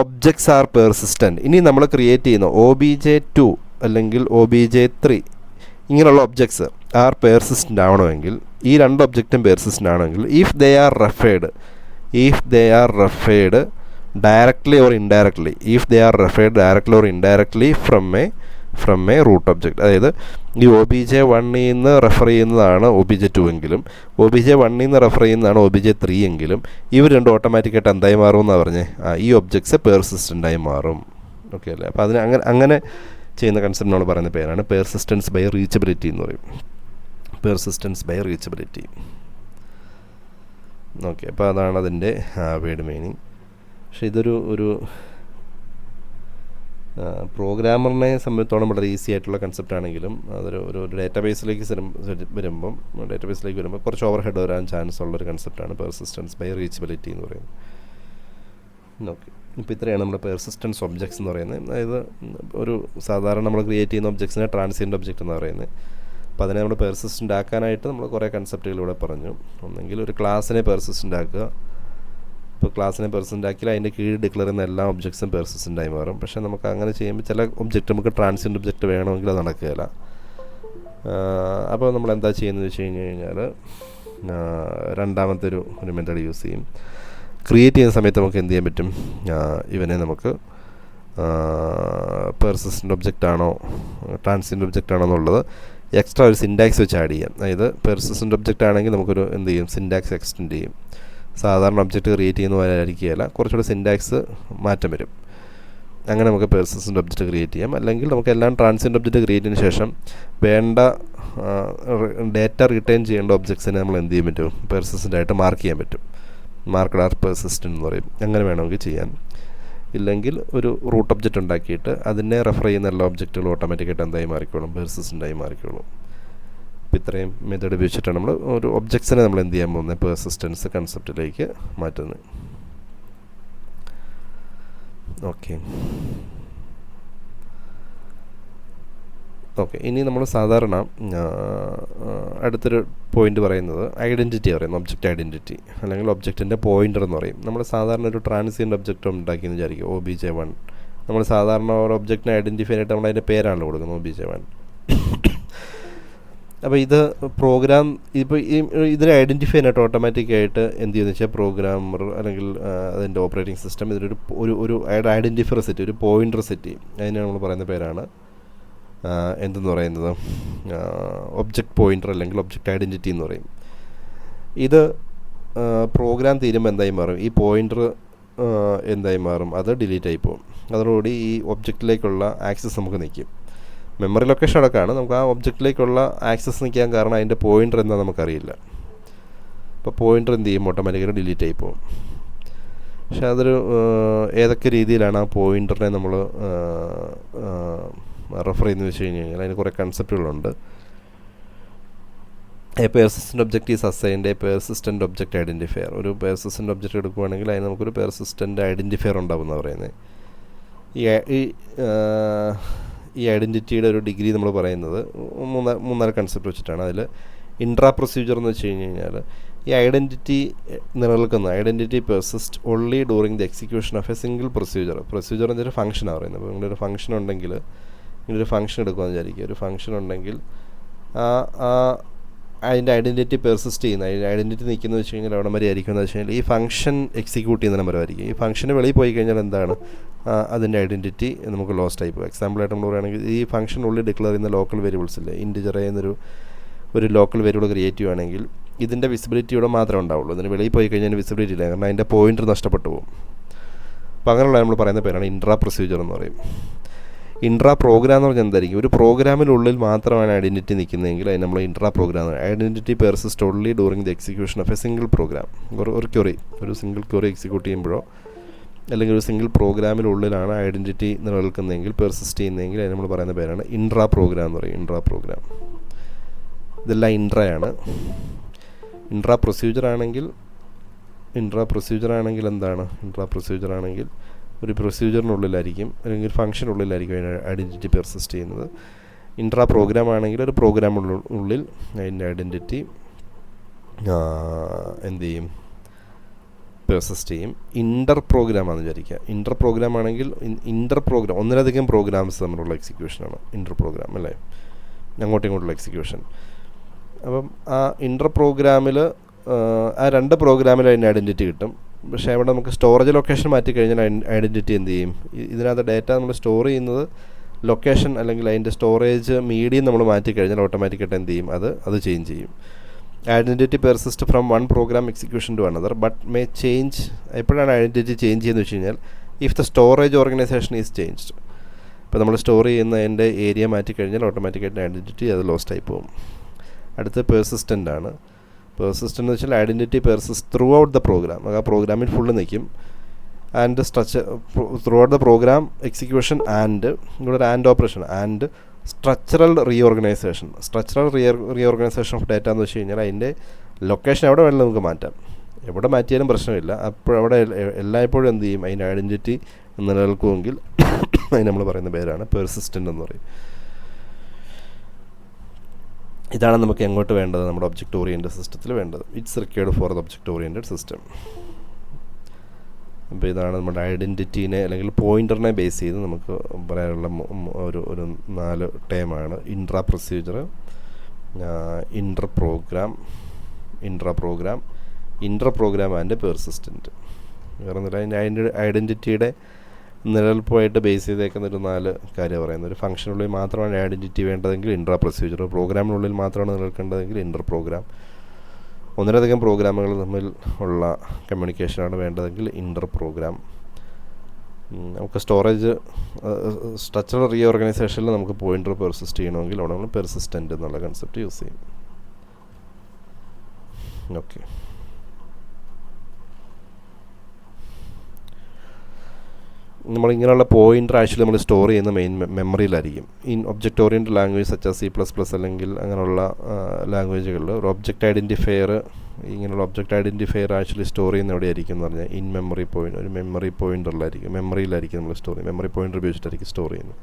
objects R persistent. ഇനി നമ്മൾ ക്രിയേറ്റ് ചെയ്യുന്ന OBJ2 അല്ലെങ്കിൽ OBJ3 ഇങ്ങനെയുള്ള ഒബ്ജക്ട്സ് ആർ പെർസിസ്റ്റൻ്റ് ആവണമെങ്കിൽ, ഈ രണ്ട് ഒബ്ജക്റ്റും പെർസിസ്റ്റൻ്റ് ആണെങ്കിൽ if they are referred directly or indirectly, if they are referred directly or indirectly from a root object. അതായത് ഈ OBJ1 നിന്ന് റെഫർ ചെയ്യുന്നതാണ് OBJ2 എങ്കിലും OBJ1 നിന്ന് റെഫർ ചെയ്യുന്നതാണ് OBJ3 എങ്കിലും ഇവർ രണ്ടും ഓട്ടോമാറ്റിക്കായിട്ട് എന്തായി മാറും എന്നാണ് പറഞ്ഞത്, ഈ ഒബ്ജക്ട്സ് പെർസിസ്റ്റൻ്റായി മാറും. ഓക്കെ അല്ലേ? അപ്പോൾ അങ്ങനെ ചെയ്യുന്ന കൺസെപ്റ്റ് നമ്മൾ പറയുന്ന പേരാണ് പെർസിസ്റ്റൻസ് ബൈ റീച്ചബിലിറ്റി എന്ന് പറയും. Persistence by reachability. ഓക്കെ, അപ്പോൾ അതാണ് അതിൻ്റെ വേർഡ് മീനിങ്. പക്ഷേ ഇതൊരു പ്രോഗ്രാമറിനെ സംബന്ധിച്ചോളം വളരെ ഈസി ആയിട്ടുള്ള കൺസെപ്റ്റ് ആണെങ്കിലും ഒരു ഡേറ്റാബേസിലേക്ക് വരുമ്പം കുറച്ച് ഓവർ ഹെഡ് വരാൻ ചാൻസ് ഉള്ളൊരു കൺസെപ്റ്റാണ് പെർസിസ്റ്റൻസ് ബൈ റീച്ചബിലിറ്റി എന്ന് പറയുന്നത്. ഓക്കെ, ഇപ്പോൾ ഇത്രയാണ് നമ്മുടെ പെർസിസ്റ്റൻസ് ഒബ്ജക്ട്സ് എന്ന് പറയുന്നത്. അതായത് ഒരു സാധാരണ നമ്മൾ ക്രിയേറ്റ് ചെയ്യുന്ന ഒബ്ജക്ട്സിനെ ട്രാൻസിയൻ്റ് ഒബ്ജക്റ്റ് എന്ന് പറയുന്നത്. അപ്പോൾ അതിനെ നമ്മൾ പെർസിസ്റ്റൻ്റ് ആക്കാനായിട്ട് നമ്മൾ കുറേ കൺസെപ്റ്റുകളിലൂടെ പറഞ്ഞു. ഒന്നെങ്കിൽ ഒരു ക്ലാസ്സിനെ പെർസിസ്റ്റൻ്റ് ആക്കുക. ഇപ്പോൾ ക്ലാസ്സിനെ പെർസിസ്റ്റൻ്റ് ആക്കിയാൽ അതിൻ്റെ കീഴിൽ ഡിക്ലെയർ ചെയ്യുന്ന എല്ലാ ഒബ്ജക്ട്സും പെർസിസ്റ്റൻ്റായി മാറും. പക്ഷേ നമുക്ക് അങ്ങനെ ചെയ്യുമ്പോൾ ചില ഒബ്ജക്റ്റ് നമുക്ക് ട്രാൻസിയൻ്റ് ഒബ്ജക്റ്റ് വേണമെങ്കിൽ അത് നടക്കുകയില്ല. അപ്പോൾ നമ്മൾ എന്താ ചെയ്യുന്നത് വെച്ച് കഴിഞ്ഞാൽ രണ്ടാമത്തെ ഒരു മെത്തേഡ് യൂസ് ചെയ്യും. ക്രിയേറ്റ് ചെയ്യുന്ന സമയത്ത് നമുക്ക് എന്ത് ചെയ്യാൻ പറ്റും, ഇവനെ നമുക്ക് പെർസിസ്റ്റൻ്റ് ഒബ്ജക്റ്റ് ആണോ ട്രാൻസിയൻ്റ് ഒബ്ജക്റ്റ് ആണോ എന്നുള്ളത് എക്സ്ട്രാ ഒരു സിൻറ്റാക്സ് വെച്ച് ആഡ് ചെയ്യാം. അതായത് പെർസിസ്റ്റൻ്റ് ഒബ്ജക്റ്റ് ആണെങ്കിൽ നമുക്കൊരു എന്ത് ചെയ്യും, സിൻറ്റാക്സ് എക്സ്റ്റെൻഡ് ചെയ്യും. സാധാരണ ഒബ്ജക്റ്റ് ക്രിയേറ്റ് ചെയ്യുന്ന പോലെ ആയിരിക്കുകയില്ല, കുറച്ചുകൂടെ സിൻറ്റാക്സ് മാറ്റം വരും. അങ്ങനെ നമുക്ക് പേഴ്സിസ്റ്റൻ്റ് ഒബ്ജക്റ്റ് ക്രിയേറ്റ് ചെയ്യാം. അല്ലെങ്കിൽ നമുക്ക് എല്ലാം ട്രാൻസിയൻ്റ് ഒബ്ജക്റ്റ് ക്രിയേറ്റ് ചെയ്തതിന് ശേഷം വേണ്ട ഡേറ്റ റിട്ടേൺ ചെയ്യേണ്ട ഒബ്ജക്ട്സിനെ നമ്മൾ എന്ത് ചെയ്യാൻ പറ്റും, പേഴ്സിസ്റ്റൻ്റ് ആയിട്ട് മാർക്ക് ചെയ്യാൻ പറ്റും. മാർക്കഡ് ആർ പേഴ്സിസ്റ്റൻ്റ് എന്ന് പറയും. അങ്ങനെ വേണമെങ്കിൽ ചെയ്യാം. ഇല്ലെങ്കിൽ ഒരു റൂട്ട് ഒബ്ജക്റ്റ് ഉണ്ടാക്കിയിട്ട് അതിനെ റെഫർ ചെയ്യുന്ന എല്ലാ ഒബ്ജക്റ്റുകളും ഓട്ടോമാറ്റിക്കായിട്ട് എന്തായി മാറിക്കോളും, പേഴ്സിസ്റ്റൻ്റായി മാറിക്കോളും. അപ്പോൾ ഇത്രയും മെത്തേഡ് ഉപയോഗിച്ചിട്ടാണ് നമ്മൾ ഒരു ഒബ്ജക്ട്സിനെ നമ്മൾ എന്ത് ചെയ്യാൻ പോകുന്നത്, പേഴ്സിസ്റ്റൻസ് കൺസെപ്റ്റിലേക്ക് മാറ്റുന്നത്. ഓക്കെ ഇനി നമ്മൾ സാധാരണ അടുത്തൊരു പോയിന്റ് പറയുന്നത് ഐഡൻറ്റിറ്റി പറയുന്നത്, ഒബ്ജക്റ്റ് ഐഡൻറ്റിറ്റി അല്ലെങ്കിൽ ഒബ്ജക്റ്റിൻ്റെ പോയിൻ്റർ എന്ന് പറയും. നമ്മൾ സാധാരണ ഒരു ട്രാൻസിയൻ്റ് ഒബ്ജക്റ്റ് ഉണ്ടാക്കിയെന്ന് വിചാരിക്കും, OBJ1. നമ്മൾ സാധാരണ ഒരു ഒബ്ജക്റ്റിനെ ഐഡൻറ്റിഫൈ ആയിട്ട് നമ്മൾ അതിൻ്റെ പേരാണല്ലോ കൊടുക്കുന്നത്, OBJ1. അപ്പോൾ ഇത് പ്രോഗ്രാം ഇപ്പോൾ ഇതിനെ ഐഡൻറ്റിഫൈ ചെയ്യാനായിട്ട് ഓട്ടോമാറ്റിക്കായിട്ട് എന്ത് ചെയ്യുന്നത് വെച്ചാൽ പ്രോഗ്രാമർ അല്ലെങ്കിൽ അതിൻ്റെ ഓപ്പറേറ്റിംഗ് സിസ്റ്റം ഇതിനൊരു ഒരു ഐഡൻറ്റിഫയർ സെറ്റ്, ഒരു പോയിൻ്റർ സെറ്റ് ചെയ്യും. അതിനെ നമ്മൾ പറയുന്ന പേരാണ് എന്തെന്ന് പറയുന്നത്, ഒബ്ജക്റ്റ് പോയിൻ്റർ അല്ലെങ്കിൽ ഒബ്ജക്റ്റ് ഐഡൻറ്റിറ്റി എന്ന് പറയും. ഇത് പ്രോഗ്രാം തീരുമ്പോൾ എന്തായി മാറും, ഈ പോയിൻ്റർ എന്തായി മാറും, അത് ഡിലീറ്റ് ആയി പോകും. അതോടുകൂടി ഈ ഒബ്ജക്റ്റിലേക്കുള്ള ആക്സസ് നമുക്ക് നിൽക്കും. മെമ്മറി ലൊക്കേഷൻ അടക്കമാണ്, നമുക്ക് ആ ഒബ്ജക്റ്റിലേക്കുള്ള ആക്സസ് നിൽക്കാൻ കാരണം അതിൻ്റെ പോയിൻ്റർ എന്താണെന്ന് നമുക്കറിയില്ല. അപ്പോൾ പോയിൻ്റർ എന്ത് ചെയ്യും, ഓട്ടോമാറ്റിക്കലി ഡിലീറ്റ് ആയി പോകും. പക്ഷെ അതൊരു ഏതൊക്കെ രീതിയിലാണ് ആ പോയിൻ്ററിനെ നമ്മൾ റെഫർ ചെയ്യുന്നത് വെച്ച് കഴിഞ്ഞാൽ അതിന് കുറേ കൺസെപ്റ്റുകളുണ്ട്. A persistent object is assigned a persistent object identifier. ഒരു പേഴ്സിസ്റ്റൻ്റ് ഒബ്ജക്റ്റ് എടുക്കുകയാണെങ്കിൽ അതിന് നമുക്കൊരു പേഴ്സിസ്റ്റൻ്റ് ഐഡൻറ്റിഫയർ ഉണ്ടാവുമെന്ന് പറയുന്നത്. ഈ ഐഡൻറ്റിറ്റിയുടെ ഒരു ഡിഗ്രി നമ്മൾ പറയുന്നത് മൂന്നാല് കൺസെപ്റ്റ് വെച്ചിട്ടാണ്. അതിൽ ഇൻട്രാ പ്രൊസീജിയർ എന്ന് വെച്ച് കഴിഞ്ഞാൽ ഈ ഐഡൻറ്റിറ്റി നിലനിൽക്കുന്ന identity persist only during the execution of a single procedure. Procedure എന്നൊരു ഫംഗ്ഷനാണ് പറയുന്നത്. അപ്പോൾ നിങ്ങളൊരു ഫംഗ്ഷൻ ഉണ്ടെങ്കിൽ, നിങ്ങളൊരു ഫംഗ്ഷൻ എടുക്കുമെന്ന് വിചാരിക്കുക. ഒരു ഫംഗ്ഷൻ ഉണ്ടെങ്കിൽ അതിൻ്റെ ഐഡൻറ്റിറ്റി പെർസിസ്റ്റ് ചെയ്യുന്ന, അതിൻ്റെ ഐഡൻറ്റിറ്റി നിൽക്കുന്നത് വെച്ച് കഴിഞ്ഞാൽ അവിടെ വരെ ആയിരിക്കും എന്ന് വെച്ച് കഴിഞ്ഞാൽ ഈ ഫംഗ്ഷൻ എക്സിക്യൂട്ട് ചെയ്യുന്ന നമ്പറായിരിക്കും. ഈ ഫംഗ്ഷന് വെളിയിൽ പോയി കഴിഞ്ഞാൽ എന്താണ്, അതിൻ്റെ ഐഡൻറ്റിറ്റി നമുക്ക് ലോസ്റ്റ് ആയി പോകും. എക്സാമ്പിളായിട്ട് നമ്മൾ പറയുകയാണെങ്കിൽ ഈ ഫംഗ്ഷനുള്ളിൽ ഡിക്ലെയർ ചെയ്യുന്ന ലോക്കൽ വേരിയബിൾസ് ഇല്ലേ, ഇൻറ്റിജർ എന്നൊരു ലോക്കൽ വേരിയബിൾ ക്രിയേറ്റ് ചെയ്യുകയാണെങ്കിൽ ഇതിൻ്റെ വിസിബിലിറ്റി ഇവിടെ മാത്രമേ ഉണ്ടാവുള്ളൂ. അതിന് വെളിയിൽ പോയി കഴിഞ്ഞാൽ വിസിബിലിറ്റി ഇല്ല, കാരണം അതിൻ്റെ പോയിൻ്റർ നഷ്ടപ്പെട്ടു പോകും. അപ്പോൾ അങ്ങനെയുള്ള നമ്മൾ പറയുന്ന പേരാണ് ഇൻട്രാ പ്രൊസീജിയർ എന്ന് പറയും. ഇൻട്രാ പ്രോഗ്രാം എന്ന് പറഞ്ഞാൽ എന്തായിരിക്കും, ഒരു പ്രോഗ്രാമിനുള്ളിൽ മാത്രമാണ് ഐഡൻറ്റിറ്റി നിൽക്കുന്നതെങ്കിൽ അതിന് നമ്മൾ intra program. Identity persist only during the execution of a single program. ഒരു സിംഗിൾ ക്വറി എക്സിക്യൂട്ട് ചെയ്യുമ്പോഴോ അല്ലെങ്കിൽ ഒരു സിംഗിൾ പ്രോഗ്രാമിനുള്ളിലാണ് ഐഡൻറ്റിറ്റി നിലനിൽക്കുന്നതെങ്കിൽ, പെർസിസ്റ്റ് ചെയ്യുന്നതെങ്കിൽ അതിന് നമ്മൾ പറയുന്ന പേരാണ് ഇൻട്രാ പ്രോഗ്രാം എന്ന് പറയും. ഇൻട്രാ പ്രോഗ്രാം ഇതെല്ലാം ഇൻട്രയാണ്. ഇൻട്രാ പ്രൊസീജിയർ ആണെങ്കിൽ എന്താണ്, ഇൻട്രാ പ്രൊസീജിയർ ആണെങ്കിൽ ഒരു പ്രൊസീജിയറിനുള്ളിലായിരിക്കും അല്ലെങ്കിൽ ഫംഗ്ഷനുള്ളിലായിരിക്കും അതിൻ്റെ ഐഡൻറ്റിറ്റി പെർസിസ്റ്റ് ചെയ്യുന്നത്. ഇൻട്രാ പ്രോഗ്രാം ആണെങ്കിൽ ഒരു പ്രോഗ്രാമിനുള്ളിൽ അതിൻ്റെ ഐഡൻറ്റിറ്റി എന്ത് ചെയ്യും, പെർസിസ്റ്റ് ചെയ്യും. ഇൻ്റർ പ്രോഗ്രാമാണെന്ന് വിചാരിക്കുക. ഇൻ്റർ പ്രോഗ്രാം ആണെങ്കിൽ ഒന്നിലധികം പ്രോഗ്രാംസ് തമ്മിലുള്ള എക്സിക്യൂഷനാണ് ഇൻ്റർ പ്രോഗ്രാം അല്ലേ, അങ്ങോട്ടും ഇങ്ങോട്ടുള്ള എക്സിക്യൂഷൻ. അപ്പം ആ ഇൻ്റർ പ്രോഗ്രാമിൽ ആ രണ്ട് പ്രോഗ്രാമിൽ അതിൻ്റെ ഐഡൻറ്റിറ്റി കിട്ടും. പക്ഷേ അവിടെ നമുക്ക് സ്റ്റോറേജ് ലൊക്കേഷൻ മാറ്റി കഴിഞ്ഞാൽ ഐഡൻറ്റിറ്റി എന്ത് ചെയ്യും, ഇതിനകത്ത് ഡേറ്റ നമ്മൾ സ്റ്റോർ ചെയ്യുന്നത് ലൊക്കേഷൻ അല്ലെങ്കിൽ അതിൻ്റെ സ്റ്റോറേജ് മീഡിയം നമ്മൾ മാറ്റി കഴിഞ്ഞാൽ ഓട്ടോമാറ്റിക്കായിട്ട് എന്ത് ചെയ്യും, അത് ചേഞ്ച് ചെയ്യും. Identity persist from one program execution to another but may change. എപ്പോഴാണ് ഐഡൻറ്റിറ്റി ചേഞ്ച് ചെയ്യുന്നത് വെച്ച് കഴിഞ്ഞാൽ if the storage organization is changed. ഇപ്പോൾ നമ്മൾ സ്റ്റോർ ചെയ്യുന്ന അതിൻ്റെ ഏരിയ മാറ്റി കഴിഞ്ഞാൽ ഓട്ടോമാറ്റിക്കായിട്ട് ഐഡൻറ്റിറ്റി അത് ലോസ്റ്റ് ആയി പോകും. അടുത്ത് പെർസിസ്റ്റൻ്റ് ആണ്. പെർസിസ്റ്റൻ്റ് എന്ന് വെച്ചാൽ identity persist throughout the program. ആ പ്രോഗ്രാമിൽ ഫുള്ള് നിൽക്കും. And throughout the program execution and ഇവിടെ ഒരു and operation and structural reorganization. Structural reorganization of data എന്ന് വെച്ച് കഴിഞ്ഞാൽ അതിൻ്റെ ലൊക്കേഷൻ എവിടെ വേണമെങ്കിലും നമുക്ക് മാറ്റാം. എവിടെ മാറ്റിയാലും പ്രശ്നമില്ല. അപ്പോൾ അവിടെ എല്ലായ്പ്പോഴും എന്ത് ചെയ്യും, അതിൻ്റെ ഐഡൻറ്റിറ്റി നിലനിൽക്കുമെങ്കിൽ അതിന് നമ്മൾ പറയുന്ന പേരാണ് പെർസിസ്റ്റൻ്റ് എന്ന് പറയും. ഇതാണ് നമുക്ക് എങ്ങോട്ട് വേണ്ടത്, നമ്മുടെ ഒബ്ജക്റ്റ് ഓറിയൻറ്റഡ് സിസ്റ്റത്തിൽ വേണ്ടത്. It's required for the object oriented system. അപ്പോൾ ഇതാണ് നമ്മുടെ ഐഡൻറ്റിറ്റീനെ അല്ലെങ്കിൽ പോയിൻ്ററിനെ ബേസ് ചെയ്ത് നമുക്ക് പറയാനുള്ള ഒരു 4 ടേമാണ്. Intra procedure, inter program and persistent. വേറെ ഒന്നുമില്ല, അതിൻ്റെ ഐഡൻറ്റിറ്റിയുടെ നിലനിൽപ്പുമായിട്ട് ബേസ് ചെയ്തേക്കുന്ന ഒരു 4 കാര്യം പറയുന്നത്. ഒരു ഫംഗ്ഷനുള്ളിൽ മാത്രമാണ് ഐഡൻറ്റിറ്റി വേണ്ടതെങ്കിൽ ഇൻട്രാ പ്രൊസീജിയർ, പ്രോഗ്രാമിനുള്ളിൽ മാത്രമാണ് നിലനിൽക്കേണ്ടതെങ്കിൽ ഇൻ്റർ പ്രോഗ്രാം, ഒന്നിലധികം പ്രോഗ്രാമുകൾ തമ്മിൽ ഉള്ള കമ്മ്യൂണിക്കേഷനാണ് വേണ്ടതെങ്കിൽ ഇൻ്റർ പ്രോഗ്രാം. നമുക്ക് സ്റ്റോറേജ് സ്ട്രക്ചറൽ റീഓർഗനൈസേഷനിൽ നമുക്ക് പോയിൻ്റർ പെർസിസ്റ്റ് ചെയ്യണമെങ്കിൽ അവിടെ നമ്മൾ പെർസിസ്റ്റൻ്റ് എന്നുള്ള കൺസെപ്റ്റ് യൂസ് ചെയ്യും. ഓക്കെ, നമ്മളിങ്ങനെയുള്ള പോയിൻ്റർ ആക്ച്വലി നമ്മൾ സ്റ്റോർ ചെയ്യുന്ന മെയിൻ മെമ്മറിയിലായിരിക്കും. In object oriented language such as C++ അല്ലെങ്കിൽ അങ്ങനെയുള്ള ലാംഗ്വേജുകളിൽ ഒരു ഒബ്ജക്റ്റ് ഐഡൻറ്റിഫയർ, ഇങ്ങനെയുള്ള ഒബ്ജക്റ്റ് ഐഡൻറ്റിഫയർ ആക്ച്വലി സ്റ്റോർ ചെയ്യുന്ന എവിടെയായിരിക്കും എന്ന് പറഞ്ഞാൽ ഇൻ മെമ്മറി പോയിൻ്റ്, ഒരു മെമ്മറി പോയിൻ്ററിലായിരിക്കും, മെമ്മറിയിലായിരിക്കും നമ്മൾ സ്റ്റോർ ചെയ്യുന്നത്. മെമ്മറി പോയിൻ്റർ ഉപയോഗിച്ചിട്ടായിരിക്കും സ്റ്റോർ ചെയ്യുന്നത്.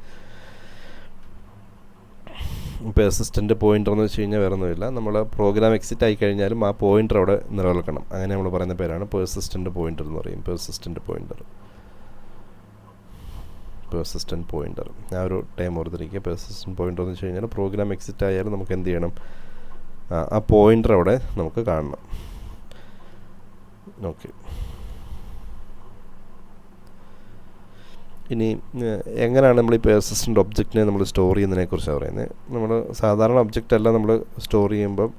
പെർസിസ്റ്റൻ്റ് പോയിൻ്റർ എന്ന് വെച്ച് കഴിഞ്ഞാൽ വേറെ ഒന്നുമില്ല, നമ്മൾ പ്രോഗ്രാം എക്സിറ്റ് ആയി കഴിഞ്ഞാലും ആ പോയിൻ്റർ അവിടെ നിലനിൽക്കണം. അങ്ങനെ നമ്മൾ പറയുന്ന പേരാണ് പെർസിസ്റ്റൻ്റ് പോയിൻ്റർ എന്ന് പറയും. പെർസിസ്റ്റൻ്റ് പോയിൻ്റർ ആ ഒരു ടൈം ഓർത്തിരിക്കുക. പെർസിസ്റ്റൻ്റ് പോയിൻ്റർ എന്ന് വെച്ച് കഴിഞ്ഞാൽ പ്രോഗ്രാം എക്സിറ്റ് ആയാലും നമുക്ക് എന്ത് ചെയ്യണം, ആ പോയിൻ്റർ അവിടെ നമുക്ക് കാണണം. ഓക്കെ, ഇനി എങ്ങനെയാണ് നമ്മൾ ഈ പെർസിസ്റ്റൻ്റ് ഒബ്ജക്റ്റിനെ നമ്മൾ സ്റ്റോർ ചെയ്യുന്നതിനെക്കുറിച്ചാണ് പറയുന്നത്. നമ്മൾ സാധാരണ ഒബ്ജക്റ്റ് എല്ലാം നമ്മൾ സ്റ്റോർ ചെയ്യുമ്പം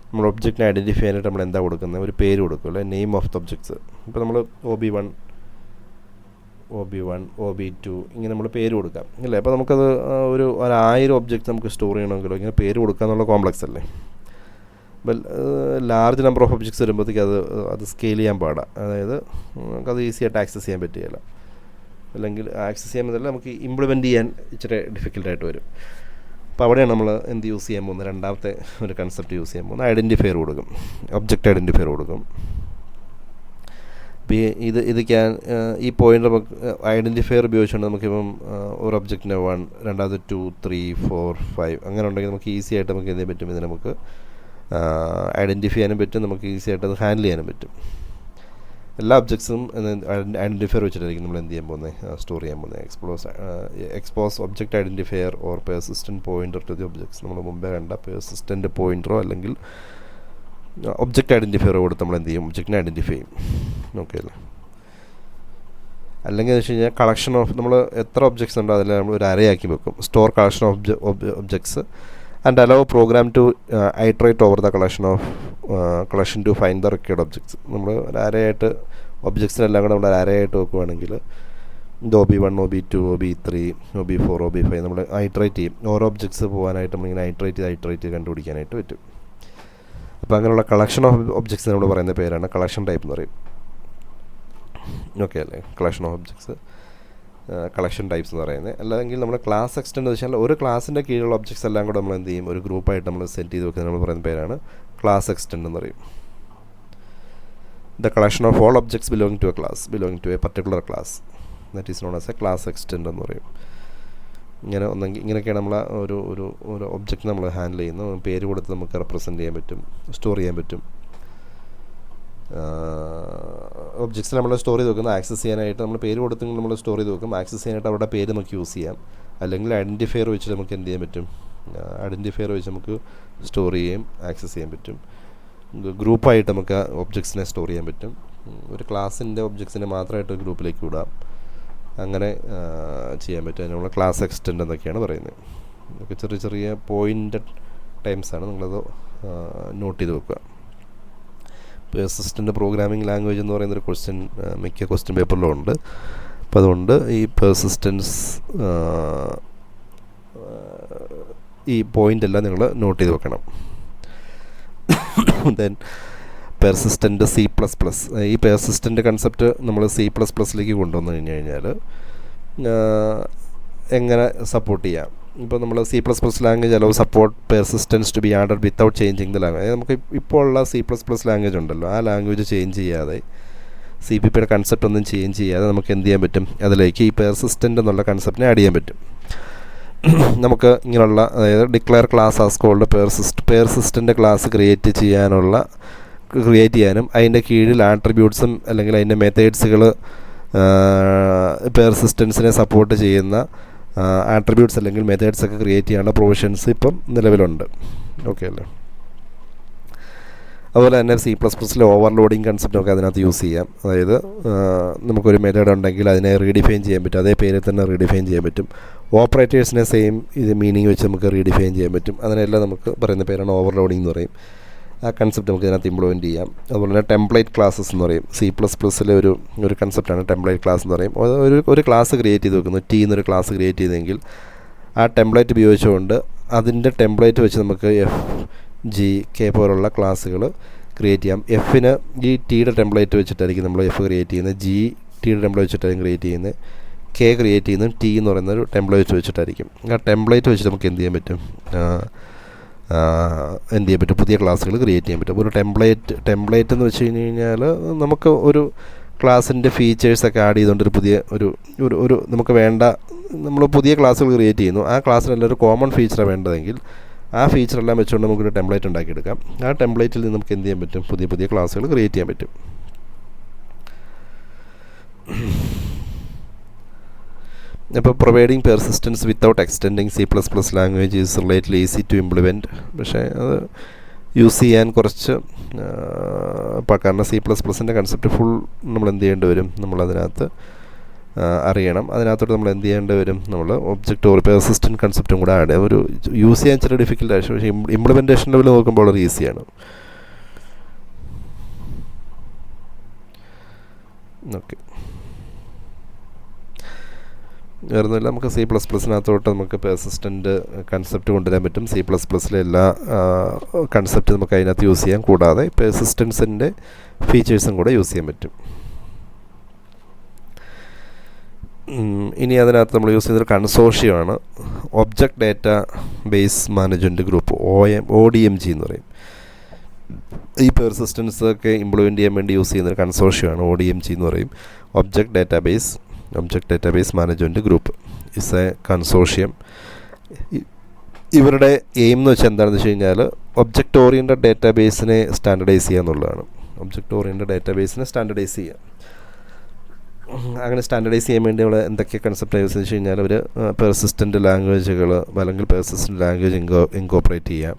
നമ്മൾ ഒബ്ജക്റ്റിനെ ഐഡൻറ്റിഫൈ ചെയ്യാനായിട്ട് നമ്മൾ എന്താ കൊടുക്കുന്നത്, ഒരു പേര് കൊടുക്കും അല്ലേ, നെയിം ഓഫ് ദ ഒബ്ജക്ട്സ്. ഇപ്പോൾ നമ്മൾ OB1 OB2 ഇങ്ങനെ നമ്മൾ പേര് കൊടുക്കാം അല്ലേ. അപ്പോൾ നമുക്കത് ഒരു 1000 ഒബ്ജക്റ്റ് നമുക്ക് സ്റ്റോർ ചെയ്യണമെങ്കിലോ ഇങ്ങനെ പേര് കൊടുക്കുക എന്നുള്ള കോംപ്ലക്സ് അല്ലേ. അപ്പോൾ ലാർജ് നമ്പർ ഓഫ് ഒബ്ജക്ട്സ് വരുമ്പോഴത്തേക്ക് അത് സ്കെയിൽ ചെയ്യാൻ പാടാം. അതായത് നമുക്കത് ഈസി ആയിട്ട് ആക്സസ് ചെയ്യാൻ പറ്റുകയില്ല, അല്ലെങ്കിൽ ആക്സസ് ചെയ്യാൻ പറ്റില്ല, നമുക്ക് ഇംപ്ലിമെൻറ്റ് ചെയ്യാൻ ഇച്ചിരി ഡിഫിക്കൽട്ടായിട്ട് വരും. അപ്പോൾ അവിടെയാണ് നമ്മൾ എന്ത് യൂസ് ചെയ്യാൻ പോകുന്നത്, രണ്ടാമത്തെ ഒരു കൺസെപ്റ്റ് യൂസ് ചെയ്യാൻ പോകുന്നത് ഐഡൻറ്റിഫയർ കൊടുക്കും, ഒബ്ജക്റ്റ് ഐഡൻറ്റിഫയർ കൊടുക്കും. ഈ പോയിൻ്റ് നമുക്ക് ഐഡൻറ്റിഫയർ ഉപയോഗിച്ചുകൊണ്ട് നമുക്കിപ്പം ഒരു ഒബ്ജക്റ്റിനെ 1, രണ്ടാമത് 2, 3, 4, 5 അങ്ങനെ ഉണ്ടെങ്കിൽ നമുക്ക് ഈസി ആയിട്ട് നമുക്ക് എന്ത് ചെയ്യാൻ പറ്റും, ഇതിനെ നമുക്ക് ഐഡൻറ്റിഫൈ ചെയ്യാനും പറ്റും, നമുക്ക് ഈസി ആയിട്ട് അത് ഹാൻഡിൽ ചെയ്യാനും പറ്റും. എല്ലാ ഒബ്ജക്ട്സും ഐഡൻറ്റിഫയർ വെച്ചിട്ടായിരിക്കും നമ്മൾ എന്ത് ചെയ്യാൻ പോകുന്നത്, സ്റ്റോർ ചെയ്യാൻ പോകുന്നത്. Expose object identifier or persistent pointer to the objects. നമ്മൾ മുമ്പേ കണ്ട പെർസിസ്റ്റൻ്റ് പോയിൻ്ററോ അല്ലെങ്കിൽ ഒബ്ജക്റ്റ് ഐഡൻറ്റിഫയർ കൊടുത്ത് നമ്മൾ എന്ത് ചെയ്യും, ഒബ്ജക്റ്റിനെ ഐഡൻറ്റിഫൈ ചെയ്യും. ഓക്കെ അല്ലേ. അല്ലെങ്കിൽ എന്ന് വെച്ച് കഴിഞ്ഞാൽ കളക്ഷൻ ഓഫ്, നമ്മൾ എത്ര ഒബ്ജക്ട്സ് ഉണ്ടോ അതിൽ നമ്മൾ ഒരു അറേ ആക്കി വെക്കും. Store collection of objects and allow program to iterate over the collection to find the required objects. നമ്മൾ ഒരു അറേ ആയിട്ട് ഒബ്ജക്ട്സിനെല്ലാം കൂടെ നമ്മൾ ഒരു അറേ ആയിട്ട് വെക്കുകയാണെങ്കിൽ ഇത് OB1 OB2 OB3 OB4 OB5 നമ്മൾ ഐട്രേറ്റ് ചെയ്യും. ഓരോ ഒബ്ജക്ട്സ് പോകാനായിട്ട് നമ്മളിങ്ങനെ ഐട്രേറ്റ് ചെയ്ത് കണ്ടുപിടിക്കാനായിട്ട് പറ്റും. അപ്പോൾ അങ്ങനെയുള്ള കളക്ഷൻ ഓഫ് ഒബ്ജക്ട്സ് നമ്മൾ പറയുന്ന പേരാണ് കളക്ഷൻ ടൈപ്പ് എന്ന് പറയും. ഓക്കെ അല്ലേ, collection of objects collection types എന്ന് പറയുന്നത്. അല്ലെങ്കിൽ നമ്മൾ ക്ലാസ് എക്സ്റ്റെൻഡ് എന്ന് വെച്ചാൽ ഒരു ക്ലാസിൻ്റെ കീഴിലുള്ള ഒബ്ജക്ട്സ് എല്ലാം കൂടെ നമ്മൾ എന്ത് ചെയ്യും, ഒരു ഗ്രൂപ്പായിട്ട് നമ്മൾ സെറ്റ് ചെയ്ത് വെക്കുന്നത് നമ്മൾ പറയുന്ന പേരാണ് ക്ലാസ് എക്സ്റ്റെൻഡ് എന്ന് പറയും. The collection of all objects belonging to a particular class that is known as a class extend എന്ന് പറയും. ഇങ്ങനെയൊക്കെയാണ് നമ്മൾ ഒരു ഒബ്ജക്റ്റ് നമ്മൾ ഹാൻഡിൽ ചെയ്യുന്നത്. പേര് കൊടുത്ത് നമുക്ക് റെപ്രസെൻറ്റ് ചെയ്യാൻ പറ്റും, സ്റ്റോർ ചെയ്യാൻ പറ്റും. ഒബ്ജക്ട്സ് നമ്മൾ സ്റ്റോർ ചെയ്ത് വെക്കുന്നത് ആക്സസ് ചെയ്യാനായിട്ട് നമ്മൾ പേര് കൊടുത്തെങ്കിൽ നമ്മൾ സ്റ്റോർ ചെയ്ത് വെക്കും. ആക്സസ് ചെയ്യാനായിട്ട് അവരുടെ പേര് നമുക്ക് യൂസ് ചെയ്യാം. അല്ലെങ്കിൽ ഐഡൻറ്റിഫയർ വെച്ച് നമുക്ക് എന്ത് ചെയ്യാൻ പറ്റും, ഐഡൻറ്റിഫയർ വെച്ച് നമുക്ക് സ്റ്റോർ ചെയ്യുകയും ആക്സസ് ചെയ്യാൻ പറ്റും. ഗ്രൂപ്പായിട്ട് നമുക്ക് ഒബ്ജക്ട്സിനെ സ്റ്റോർ ചെയ്യാൻ പറ്റും. ഒരു ക്ലാസ്സിൻ്റെ ഒബ്ജക്ട്സിനെ മാത്രമായിട്ട് ഗ്രൂപ്പിലേക്ക് വിടാം. അങ്ങനെ ചെയ്യാൻ പറ്റും. നമ്മൾ ക്ലാസ് എക്സ്റ്റെൻഡ് എന്നൊക്കെയാണ് പറയുന്നത്. ഇതൊക്കെ ചെറിയ ചെറിയ പോയിൻ്റഡ് ടൈംസാണ്, നിങ്ങളത് നോട്ട് ചെയ്ത് വെക്കുക. പെർസിസ്റ്റൻ്റ് പ്രോഗ്രാമിംഗ് ലാംഗ്വേജ് എന്ന് പറയുന്നൊരു ക്വസ്റ്റ്യൻ മിക്ക ക്വസ്റ്റ്യൻ പേപ്പറിലും ഉണ്ട്. അപ്പോൾ അതുകൊണ്ട് ഈ പെർസിസ്റ്റൻസ് ഈ പോയിൻ്റ് എല്ലാം നിങ്ങൾ നോട്ട് ചെയ്ത് വെക്കണം. Then persistent C++. ഈ പെർസിസ്റ്റൻ്റ് കൺസെപ്റ്റ് നമ്മൾ C++ലേക്ക് കൊണ്ടുവന്നു കഴിഞ്ഞാൽ എങ്ങനെ സപ്പോർട്ട് ചെയ്യാം. ഇപ്പോൾ നമ്മൾ C++ language allow support persistence to be added without changing the language. നമുക്ക് ഇപ്പോൾ ഉള്ള C++ ലാംഗ്വേജ് ഉണ്ടല്ലോ, ആ ലാംഗ്വേജ് ചേഞ്ച് ചെയ്യാതെ CPPയുടെ കൺസെപ്റ്റ് ഒന്നും ചേഞ്ച് ചെയ്യാതെ നമുക്ക് എന്ത് ചെയ്യാൻ പറ്റും, അതിലേക്ക് ഈ പെർസിസ്റ്റൻ്റ് എന്നുള്ള കൺസെപ്റ്റിനെ ആഡ് ചെയ്യാൻ പറ്റും. നമുക്ക് ഇങ്ങനെയുള്ള, അതായത് declare class as called persistent class create ചെയ്യാനും അതിൻ്റെ കീഴിൽ ആട്രിബ്യൂട്ട്സും അല്ലെങ്കിൽ അതിൻ്റെ മെത്തേഡ്സുകൾ പെർസിസ്റ്റൻസിനെ സപ്പോർട്ട് ചെയ്യുന്ന ആട്രിബ്യൂട്ട്സ് അല്ലെങ്കിൽ മെത്തേഡ്സൊക്കെ ക്രിയേറ്റ് ചെയ്യാനുള്ള പ്രൊവിഷൻസ് ഇപ്പം നിലവിലുണ്ട്. ഓക്കെ അല്ലേ. അതുപോലെ തന്നെ C++ലെ ഓവർലോഡിങ് കൺസെപ്റ്റൊക്കെ അതിനകത്ത് യൂസ് ചെയ്യാം. അതായത് നമുക്കൊരു മെത്തേഡ് ഉണ്ടെങ്കിൽ അതിനെ റീഡിഫൈൻ ചെയ്യാൻ പറ്റും, അതേ പേരിൽ തന്നെ റീഡിഫൈൻ ചെയ്യാൻ പറ്റും. ഓപ്പറേറ്റേഴ്സിനെ സെയിം ഇത് മീനിങ് വെച്ച് നമുക്ക് റീഡിഫൈൻ ചെയ്യാൻ പറ്റും. അതിനെല്ലാം നമുക്ക് പറയുന്ന പേരാണ് ഓവർലോഡിങ് എന്ന് പറയും. ആ കൺസെപ്റ്റ് നമുക്ക് ഇതിനകത്ത് ഇംപ്ലിമെൻറ്റ് ചെയ്യാം. അതുപോലെ തന്നെ ടെംപ്ലേറ്റ് ക്ലാസ്സസ് എന്ന് പറയും. C++ലെ ഒരു കൺസെപ്റ്റാണ് ടെംപ്ലേറ്റ് ക്ലാസ് എന്ന് പറയും. ഒരു ക്ലാസ് ക്രിയേറ്റ് ചെയ്ത് വെക്കുന്നു. T എന്നൊരു ക്ലാസ് ക്രിയേറ്റ് ചെയ്തെങ്കിൽ ആ ടെംപ്ലേറ്റ് ഉപയോഗിച്ചുകൊണ്ട് അതിൻ്റെ ടെംപ്ലേറ്റ് വെച്ച് നമുക്ക് F, G, K പോലുള്ള ക്ലാസ്സുകൾ ക്രിയേറ്റ് ചെയ്യാം. Fന് ഈ Tയുടെ ടെംപ്ലേറ്റ് വെച്ചിട്ടായിരിക്കും നമ്മൾ F ക്രിയേറ്റ് ചെയ്യുന്നത്. G Tയുടെ ടെംപ്ലേറ്റ് വെച്ചിട്ടായിരിക്കും ക്രിയേറ്റ് ചെയ്യുന്നത്. K ക്രിയേറ്റ് ചെയ്യുന്നത് T എന്ന് പറയുന്നൊരു ടെംപ്ലേറ്റ് വെച്ചിട്ടായിരിക്കും. ആ ടെംപ്ലേറ്റ് വെച്ചിട്ട് നമുക്ക് എന്ത് ചെയ്യാൻ പറ്റും, പുതിയ ക്ലാസ്സുകൾ ക്രിയേറ്റ് ചെയ്യാൻ പറ്റും. ഒരു ടെംപ്ലേറ്റ് എന്ന് വെച്ച് കഴിഞ്ഞാൽ നമുക്ക് ഒരു ക്ലാസ്സിൻ്റെ ഫീച്ചേഴ്സൊക്കെ ആഡ് ചെയ്തുകൊണ്ട് ഒരു നമുക്ക് വേണ്ട, നമ്മൾ പുതിയ ക്ലാസ്സുകൾ ക്രിയേറ്റ് ചെയ്യുന്നു. ആ ക്ലാസ്സിനെല്ലാം ഒരു കോമൺ ഫീച്ചറാണ് വേണ്ടതെങ്കിൽ ആ ഫീച്ചറെല്ലാം വെച്ചുകൊണ്ട് നമുക്കൊരു ടെംപ്ലേറ്റ് ഉണ്ടാക്കിയെടുക്കാം. ആ ടെംപ്ലേറ്റിൽ നിന്ന് നമുക്ക് എന്ത് ചെയ്യാൻ പറ്റും, പുതിയ ക്ലാസ്സുകൾ ക്രിയേറ്റ് ചെയ്യാൻ പറ്റും. അപ്പോൾ providing persistence without extending C++ language is related easy to implement. പക്ഷേ അത് യൂസ് ചെയ്യാൻ കുറച്ച് കാരണം C++ൻ്റെ കൺസെപ്റ്റ് ഫുൾ നമ്മൾ എന്ത് ചെയ്യേണ്ടി വരും, നമ്മളതിനകത്ത് അറിയണം. അതിനകത്തോട്ട് നമ്മൾ എന്ത് ചെയ്യേണ്ടി വരും, നമ്മൾ ഒബ്ജക്റ്റ് പെർസിസ്റ്റൻറ്റ് കൺസെപ്റ്റും കൂടെ ആഡ് ചെയ്യാം. ഒരു യൂസ് ചെയ്യാൻ ചെറിയ ഡിഫിക്കൽട്ട് ആവശ്യം, പക്ഷേ ഇംപ്ലിമെൻറ്റേഷൻ ലെവൽ നോക്കുമ്പോൾ വളരെ ഈസിയാണ്. ഓക്കെ, വേറൊന്നുമില്ല. നമുക്ക് C++നകത്തോട്ട് നമുക്ക് പെർസിസ്റ്റൻ്റ് കൺസെപ്റ്റ് കൊണ്ടുവരാൻ പറ്റും. C++ലെ എല്ലാ കൺസെപ്റ്റ് നമുക്ക് അതിനകത്ത് യൂസ് ചെയ്യാം. കൂടാതെ പെർസിസ്റ്റൻസിൻ്റെ ഫീച്ചേഴ്സും കൂടെ യൂസ് ചെയ്യാൻ പറ്റും. ഇനി അതിനകത്ത് നമ്മൾ യൂസ് ചെയ്യുന്നൊരു കൺസോർഷ്യമാണ് object data base management group, ODMG എന്ന് പറയും. ഈ പെർസിസ്റ്റൻസ് ഒക്കെ ഇംപ്ലിമെൻറ്റ് ചെയ്യാൻ വേണ്ടി യൂസ് ചെയ്യുന്നൊരു കൺസോർഷ്യമാണ് ODMG എന്ന് പറയും. Object database management group is A consortium. ഇവരുടെ എയിം എന്ന് വെച്ചാൽ എന്താണെന്ന് വെച്ച് കഴിഞ്ഞാൽ ഒബ്ജക്റ്റ് ഓറിയൻറ്റഡ് ഡാറ്റാബേസിനെ സ്റ്റാൻഡർഡൈസ് ചെയ്യുക എന്നുള്ളതാണ്. ഒബ്ജക്റ്റ് ഓറിയൻറ്റഡ് ഡാറ്റാബേസിനെ സ്റ്റാൻഡർഡൈസ് ചെയ്യുക. അങ്ങനെ സ്റ്റാൻഡർഡൈസ് ചെയ്യാൻ വേണ്ടി നമ്മൾ എന്തൊക്കെ കൺസെപ്റ്റ് യൂസ് വെച്ച് കഴിഞ്ഞാൽ അവർ പെർസിസ്റ്റൻ്റ് ലാംഗ്വേജുകൾ അല്ലെങ്കിൽ പെർസിസ്റ്റൻ്റ് ലാംഗ്വേജ് ഇൻകോപ്പറേറ്റ് ചെയ്യുക.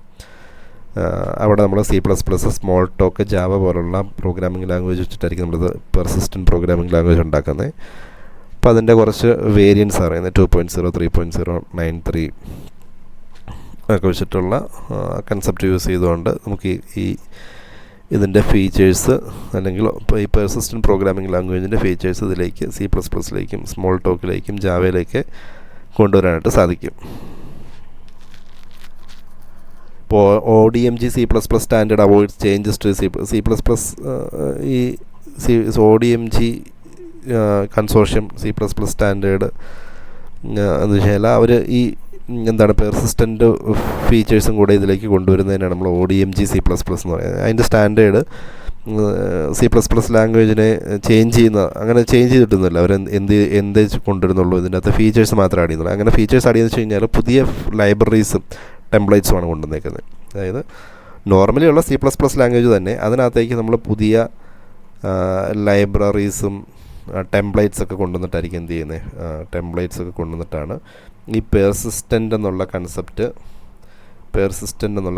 അവിടെ നമ്മൾ C++, സ്മോൾ ടോക്ക്, ജാവ പോലുള്ള പ്രോഗ്രാമിംഗ് ലാംഗ്വേജ് വെച്ചിട്ടായിരിക്കും നമ്മൾ പെർസിസ്റ്റൻ്റ് പ്രോഗ്രാമിംഗ് ലാംഗ്വേജ് ഉണ്ടാക്കുന്നത്. അപ്പോൾ അതിൻ്റെ കുറച്ച് വേരിയൻസ് അറിയുന്നത് 2.0, 3.0, 9.3 ഒക്കെ വെച്ചിട്ടുള്ള കൺസെപ്റ്റ് യൂസ് ചെയ്തുകൊണ്ട് നമുക്ക് ഇതിൻ്റെ ഫീച്ചേഴ്സ് അല്ലെങ്കിൽ ഈ പെർസിസ്റ്റൻ്റ് പ്രോഗ്രാമിംഗ് ലാംഗ്വേജിൻ്റെ ഫീച്ചേഴ്സ് ഇതിലേക്ക് C++ലേക്കും സ്മോൾ ടോക്കിലേക്കും ജാവയിലേക്ക് കൊണ്ടുവരാനായിട്ട് സാധിക്കും. ഇപ്പോൾ ODMG C++ standard avoids changes to C++. ഈ ODMG കൺസോർഷ്യം C++ സ്റ്റാൻഡേർഡ് എന്ന് വെച്ചാൽ അവർ ഈ പെർസിസ്റ്റൻ്റ് ഫീച്ചേഴ്സും കൂടെ ഇതിലേക്ക് കൊണ്ടുവരുന്നതിനാണ് നമ്മൾ ODMG C++ എന്ന് പറയുന്നത്. അതിൻ്റെ സ്റ്റാൻഡേർഡ് C++ ലാംഗ്വേജിനെ ചേഞ്ച് ചെയ്തിട്ടൊന്നുമില്ല. അവർ എന്ത് കൊണ്ടുവരുന്നുള്ളൂ, ഇതിൻ്റെ അകത്ത് ഫീച്ചേഴ്സ് മാത്രം ആഡ് ചെയ്യുന്നുള്ളൂ. അങ്ങനെ ഫീച്ചേഴ്സ് ആഡ് ചെയ്യുന്നത് വെച്ച് കഴിഞ്ഞാൽ പുതിയ ലൈബ്രറീസും ടെംപ്ലേറ്റ്സുമാണ് കൊണ്ടുവന്നേക്കുന്നത്. അതായത് നോർമലി ഉള്ള C++ ലാംഗ്വേജ് തന്നെ അതിനകത്തേക്ക് നമ്മൾ പുതിയ ലൈബ്രറീസും ടെംപ്ലേറ്റ്സ് ഒക്കെ കൊണ്ടുവന്നിട്ടായിരിക്കും എന്ത് ചെയ്യുന്നത്, ടെംപ്ലേറ്റ്സ് ഒക്കെ കൊണ്ടുവന്നിട്ടാണ് ഈ പെർസിസ്റ്റൻ്റ് എന്നുള്ള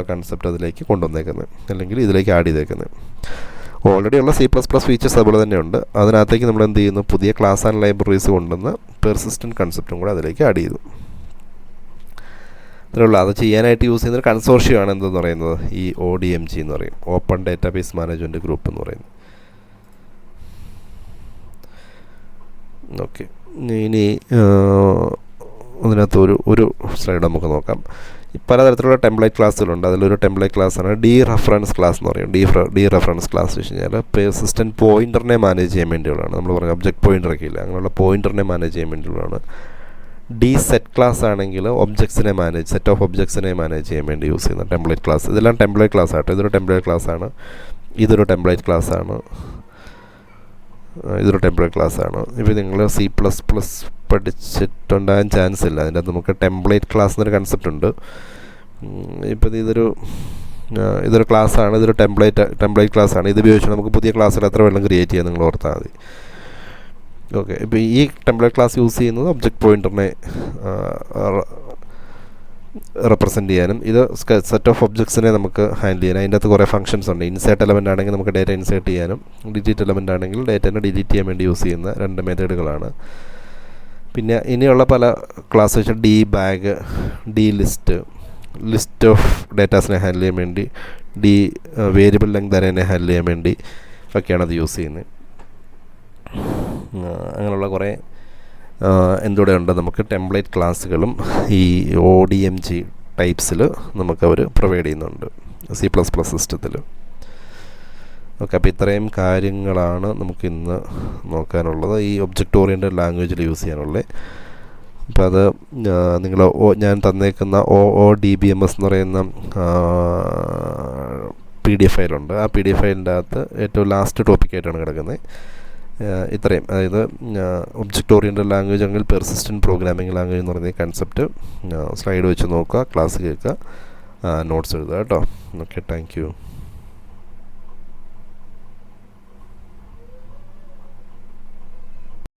കൺസെപ്റ്റ് അതിലേക്ക് കൊണ്ടുവന്നേക്കുന്നത്, അല്ലെങ്കിൽ ഇതിലേക്ക് ആഡ് ചെയ്തേക്കുന്നത്. ഓൾറെഡി ഉള്ള C++ ഫീച്ചേഴ്സ് അതുപോലെ തന്നെയുണ്ട്. അതിനകത്തേക്ക് നമ്മൾ എന്ത് ചെയ്യുന്നു, പുതിയ ക്ലാസ് ആൻഡ് ലൈബ്രറീസ് കൊണ്ടുവന്ന് പെർസിസ്റ്റൻ്റ് കൺസെപ്റ്റും കൂടെ അതിലേക്ക് ആഡ് ചെയ്തു. അത്രയുള്ളൂ. അത് ചെയ്യാനായിട്ട് യൂസ് ചെയ്യുന്നൊരു കൺസോർഷ്യമാണ് എന്തെന്ന് പറയുന്നത്, ഈ ODMG എന്ന് പറയും, ഓപ്പൺ ഡാറ്റാബേസ് മാനേജ്മെൻറ്റ് ഗ്രൂപ്പ് എന്ന് പറയുന്നത്. ഓക്കെ, ഇനി അതിനകത്ത് ഒരു സ്ലൈഡ് നമുക്ക് നോക്കാം. പലതരത്തിലുള്ള ടെംപ്ലേറ്റ് ക്ലാസ്സുകളുണ്ട്. അതിലൊരു ടെംപ്ലേറ്റ് ക്ലാസ്സാണ് ഡീറഫറൻസ് ക്ലാസ് എന്ന് പറയും. ഡീറഫറൻസ് ക്ലാസ് വെച്ച് കഴിഞ്ഞാൽ പെർസിസ്റ്റൻ്റ് പോയിൻ്ററിനെ മാനേജ് ചെയ്യാൻ വേണ്ടിയുള്ളതാണ്. നമ്മൾ പറഞ്ഞ ഒബ്ജക്റ്റ് പോയിൻ്ററൊക്കെ ഇല്ല, അങ്ങനെയുള്ള പോയിൻ്ററിനെ മാനേജ് ചെയ്യാൻ വേണ്ടിയുള്ളതാണ്. സെറ്റ് ക്ലാസ് ആണെങ്കിൽ സെറ്റ് ഓഫ് ഒബ്ജക്ട്സിനെ മാനേജ് ചെയ്യാൻ വേണ്ടി യൂസ് ചെയ്യുന്ന ടെംപ്ലേറ്റ് ക്ലാസ്. ഇതെല്ലാം ടെംപ്ലേറ്റ് ക്ലാസ് ആട്ടോ. ഇതൊരു ടെംപ്ലേറ്റ് ക്ലാസ്സാണ്. ഇതൊരു ടെംപ്ലേറ്റ് ക്ലാസ്സാണ്. ഇപ്പോൾ നിങ്ങൾ C++ പഠിച്ചിട്ടുണ്ടാകാൻ ചാൻസ് ഇല്ല. അതിൻ്റെ അകത്ത് നമുക്ക് ടെംപ്ലേറ്റ് ക്ലാസ് എന്നൊരു കൺസെപ്റ്റ് ഉണ്ട്. ഇപ്പോൾ ഇതൊരു ക്ലാസ്സാണ്, ഇതൊരു ടെംപ്ലേറ്റ് ക്ലാസ്സാണ്. ഇത് ഉപയോഗിച്ച് നമുക്ക് പുതിയ ക്ലാസ്സിൽ എത്ര വേണം ക്രിയേറ്റ് ചെയ്യാൻ നിങ്ങൾ ഓർത്താൽ മതി. ഓക്കെ, ഇപ്പോൾ ഈ ടെംപ്ലേറ്റ് ക്ലാസ് യൂസ് ചെയ്യുന്നത് ഒബ്ജക്റ്റ് പോയിൻ്ററിനെ റെപ്രസെൻറ്റ് ചെയ്യാനും ഇത് സെറ്റ് ഓഫ് ഒബ്ജക്ട്സിനെ നമുക്ക് ഹാൻഡിൽ ചെയ്യാനും. അതിൻ്റെ അകത്ത് കുറേ ഫംഗ്ഷൻസ് ഉണ്ട്. ഇൻസേർട്ട് എലമെൻ്റ് ആണെങ്കിൽ നമുക്ക് ഡേറ്റ ഇൻസേർട്ട് ചെയ്യാനും, ഡിലീറ്റ് എലമെൻ്റ് ആണെങ്കിൽ ഡേറ്റനെ ഡിലീറ്റ് ചെയ്യാൻ വേണ്ടി യൂസ് ചെയ്യുന്ന രണ്ട് മെത്തേഡുകളാണ്. പിന്നെ ഇനിയുള്ള പല ക്ലാസ് വെച്ചാൽ ലിസ്റ്റ് ഓഫ് ഡേറ്റാസിനെ ഹാൻഡിൽ ചെയ്യാൻ വേണ്ടി വേരിയബിൾ ലെങ്ത് അറേനെ ഹാൻഡിൽ ചെയ്യാൻ വേണ്ടി ഒക്കെയാണ് അത് യൂസ് ചെയ്യുന്നത്. അങ്ങനെയുള്ള കുറേ എന്തുകൂടെ ഉണ്ട്, നമുക്ക് ടെംപ്ലേറ്റ് ക്ലാസ്സുകളും ഈ ODMG ടൈപ്സിൽ നമുക്കവർ പ്രൊവൈഡ് ചെയ്യുന്നുണ്ട് C++ സിസ്റ്റത്തിൽ. ഓക്കെ, അപ്പോൾ ഇത്രയും കാര്യങ്ങളാണ് നമുക്കിന്ന് നോക്കാനുള്ളത് ഈ ഒബ്ജക്റ്റ് ഓറിയൻറ്റഡ് ലാംഗ്വേജിൽ യൂസ് ചെയ്യാനുള്ളത്. അപ്പോൾ അത് നിങ്ങൾ ഞാൻ തന്നേക്കുന്ന OODBMS എന്ന് പറയുന്ന PDF ഫയലുണ്ട്. ആ PDF ഫയലിൻ്റെ അകത്ത് ഏറ്റവും ലാസ്റ്റ് ടോപ്പിക്കായിട്ടാണ് കിടക്കുന്നത്. ഇത്രയും, അതായത് ഒബ്ജക്റ്റ് ഓറിയൻറ്റഡ് ലാംഗ്വേജ് അല്ലെങ്കിൽ പെർസിസ്റ്റൻറ്റ് പ്രോഗ്രാമിംഗ് ലാംഗ്വേജ് എന്ന് പറയുന്ന കൺസെപ്റ്റ് സ്ലൈഡ് വെച്ച് നോക്കുക, ക്ലാസ് കേൾക്കുക, നോട്ട്സ് എഴുതുക കേട്ടോ. Okay, thank you.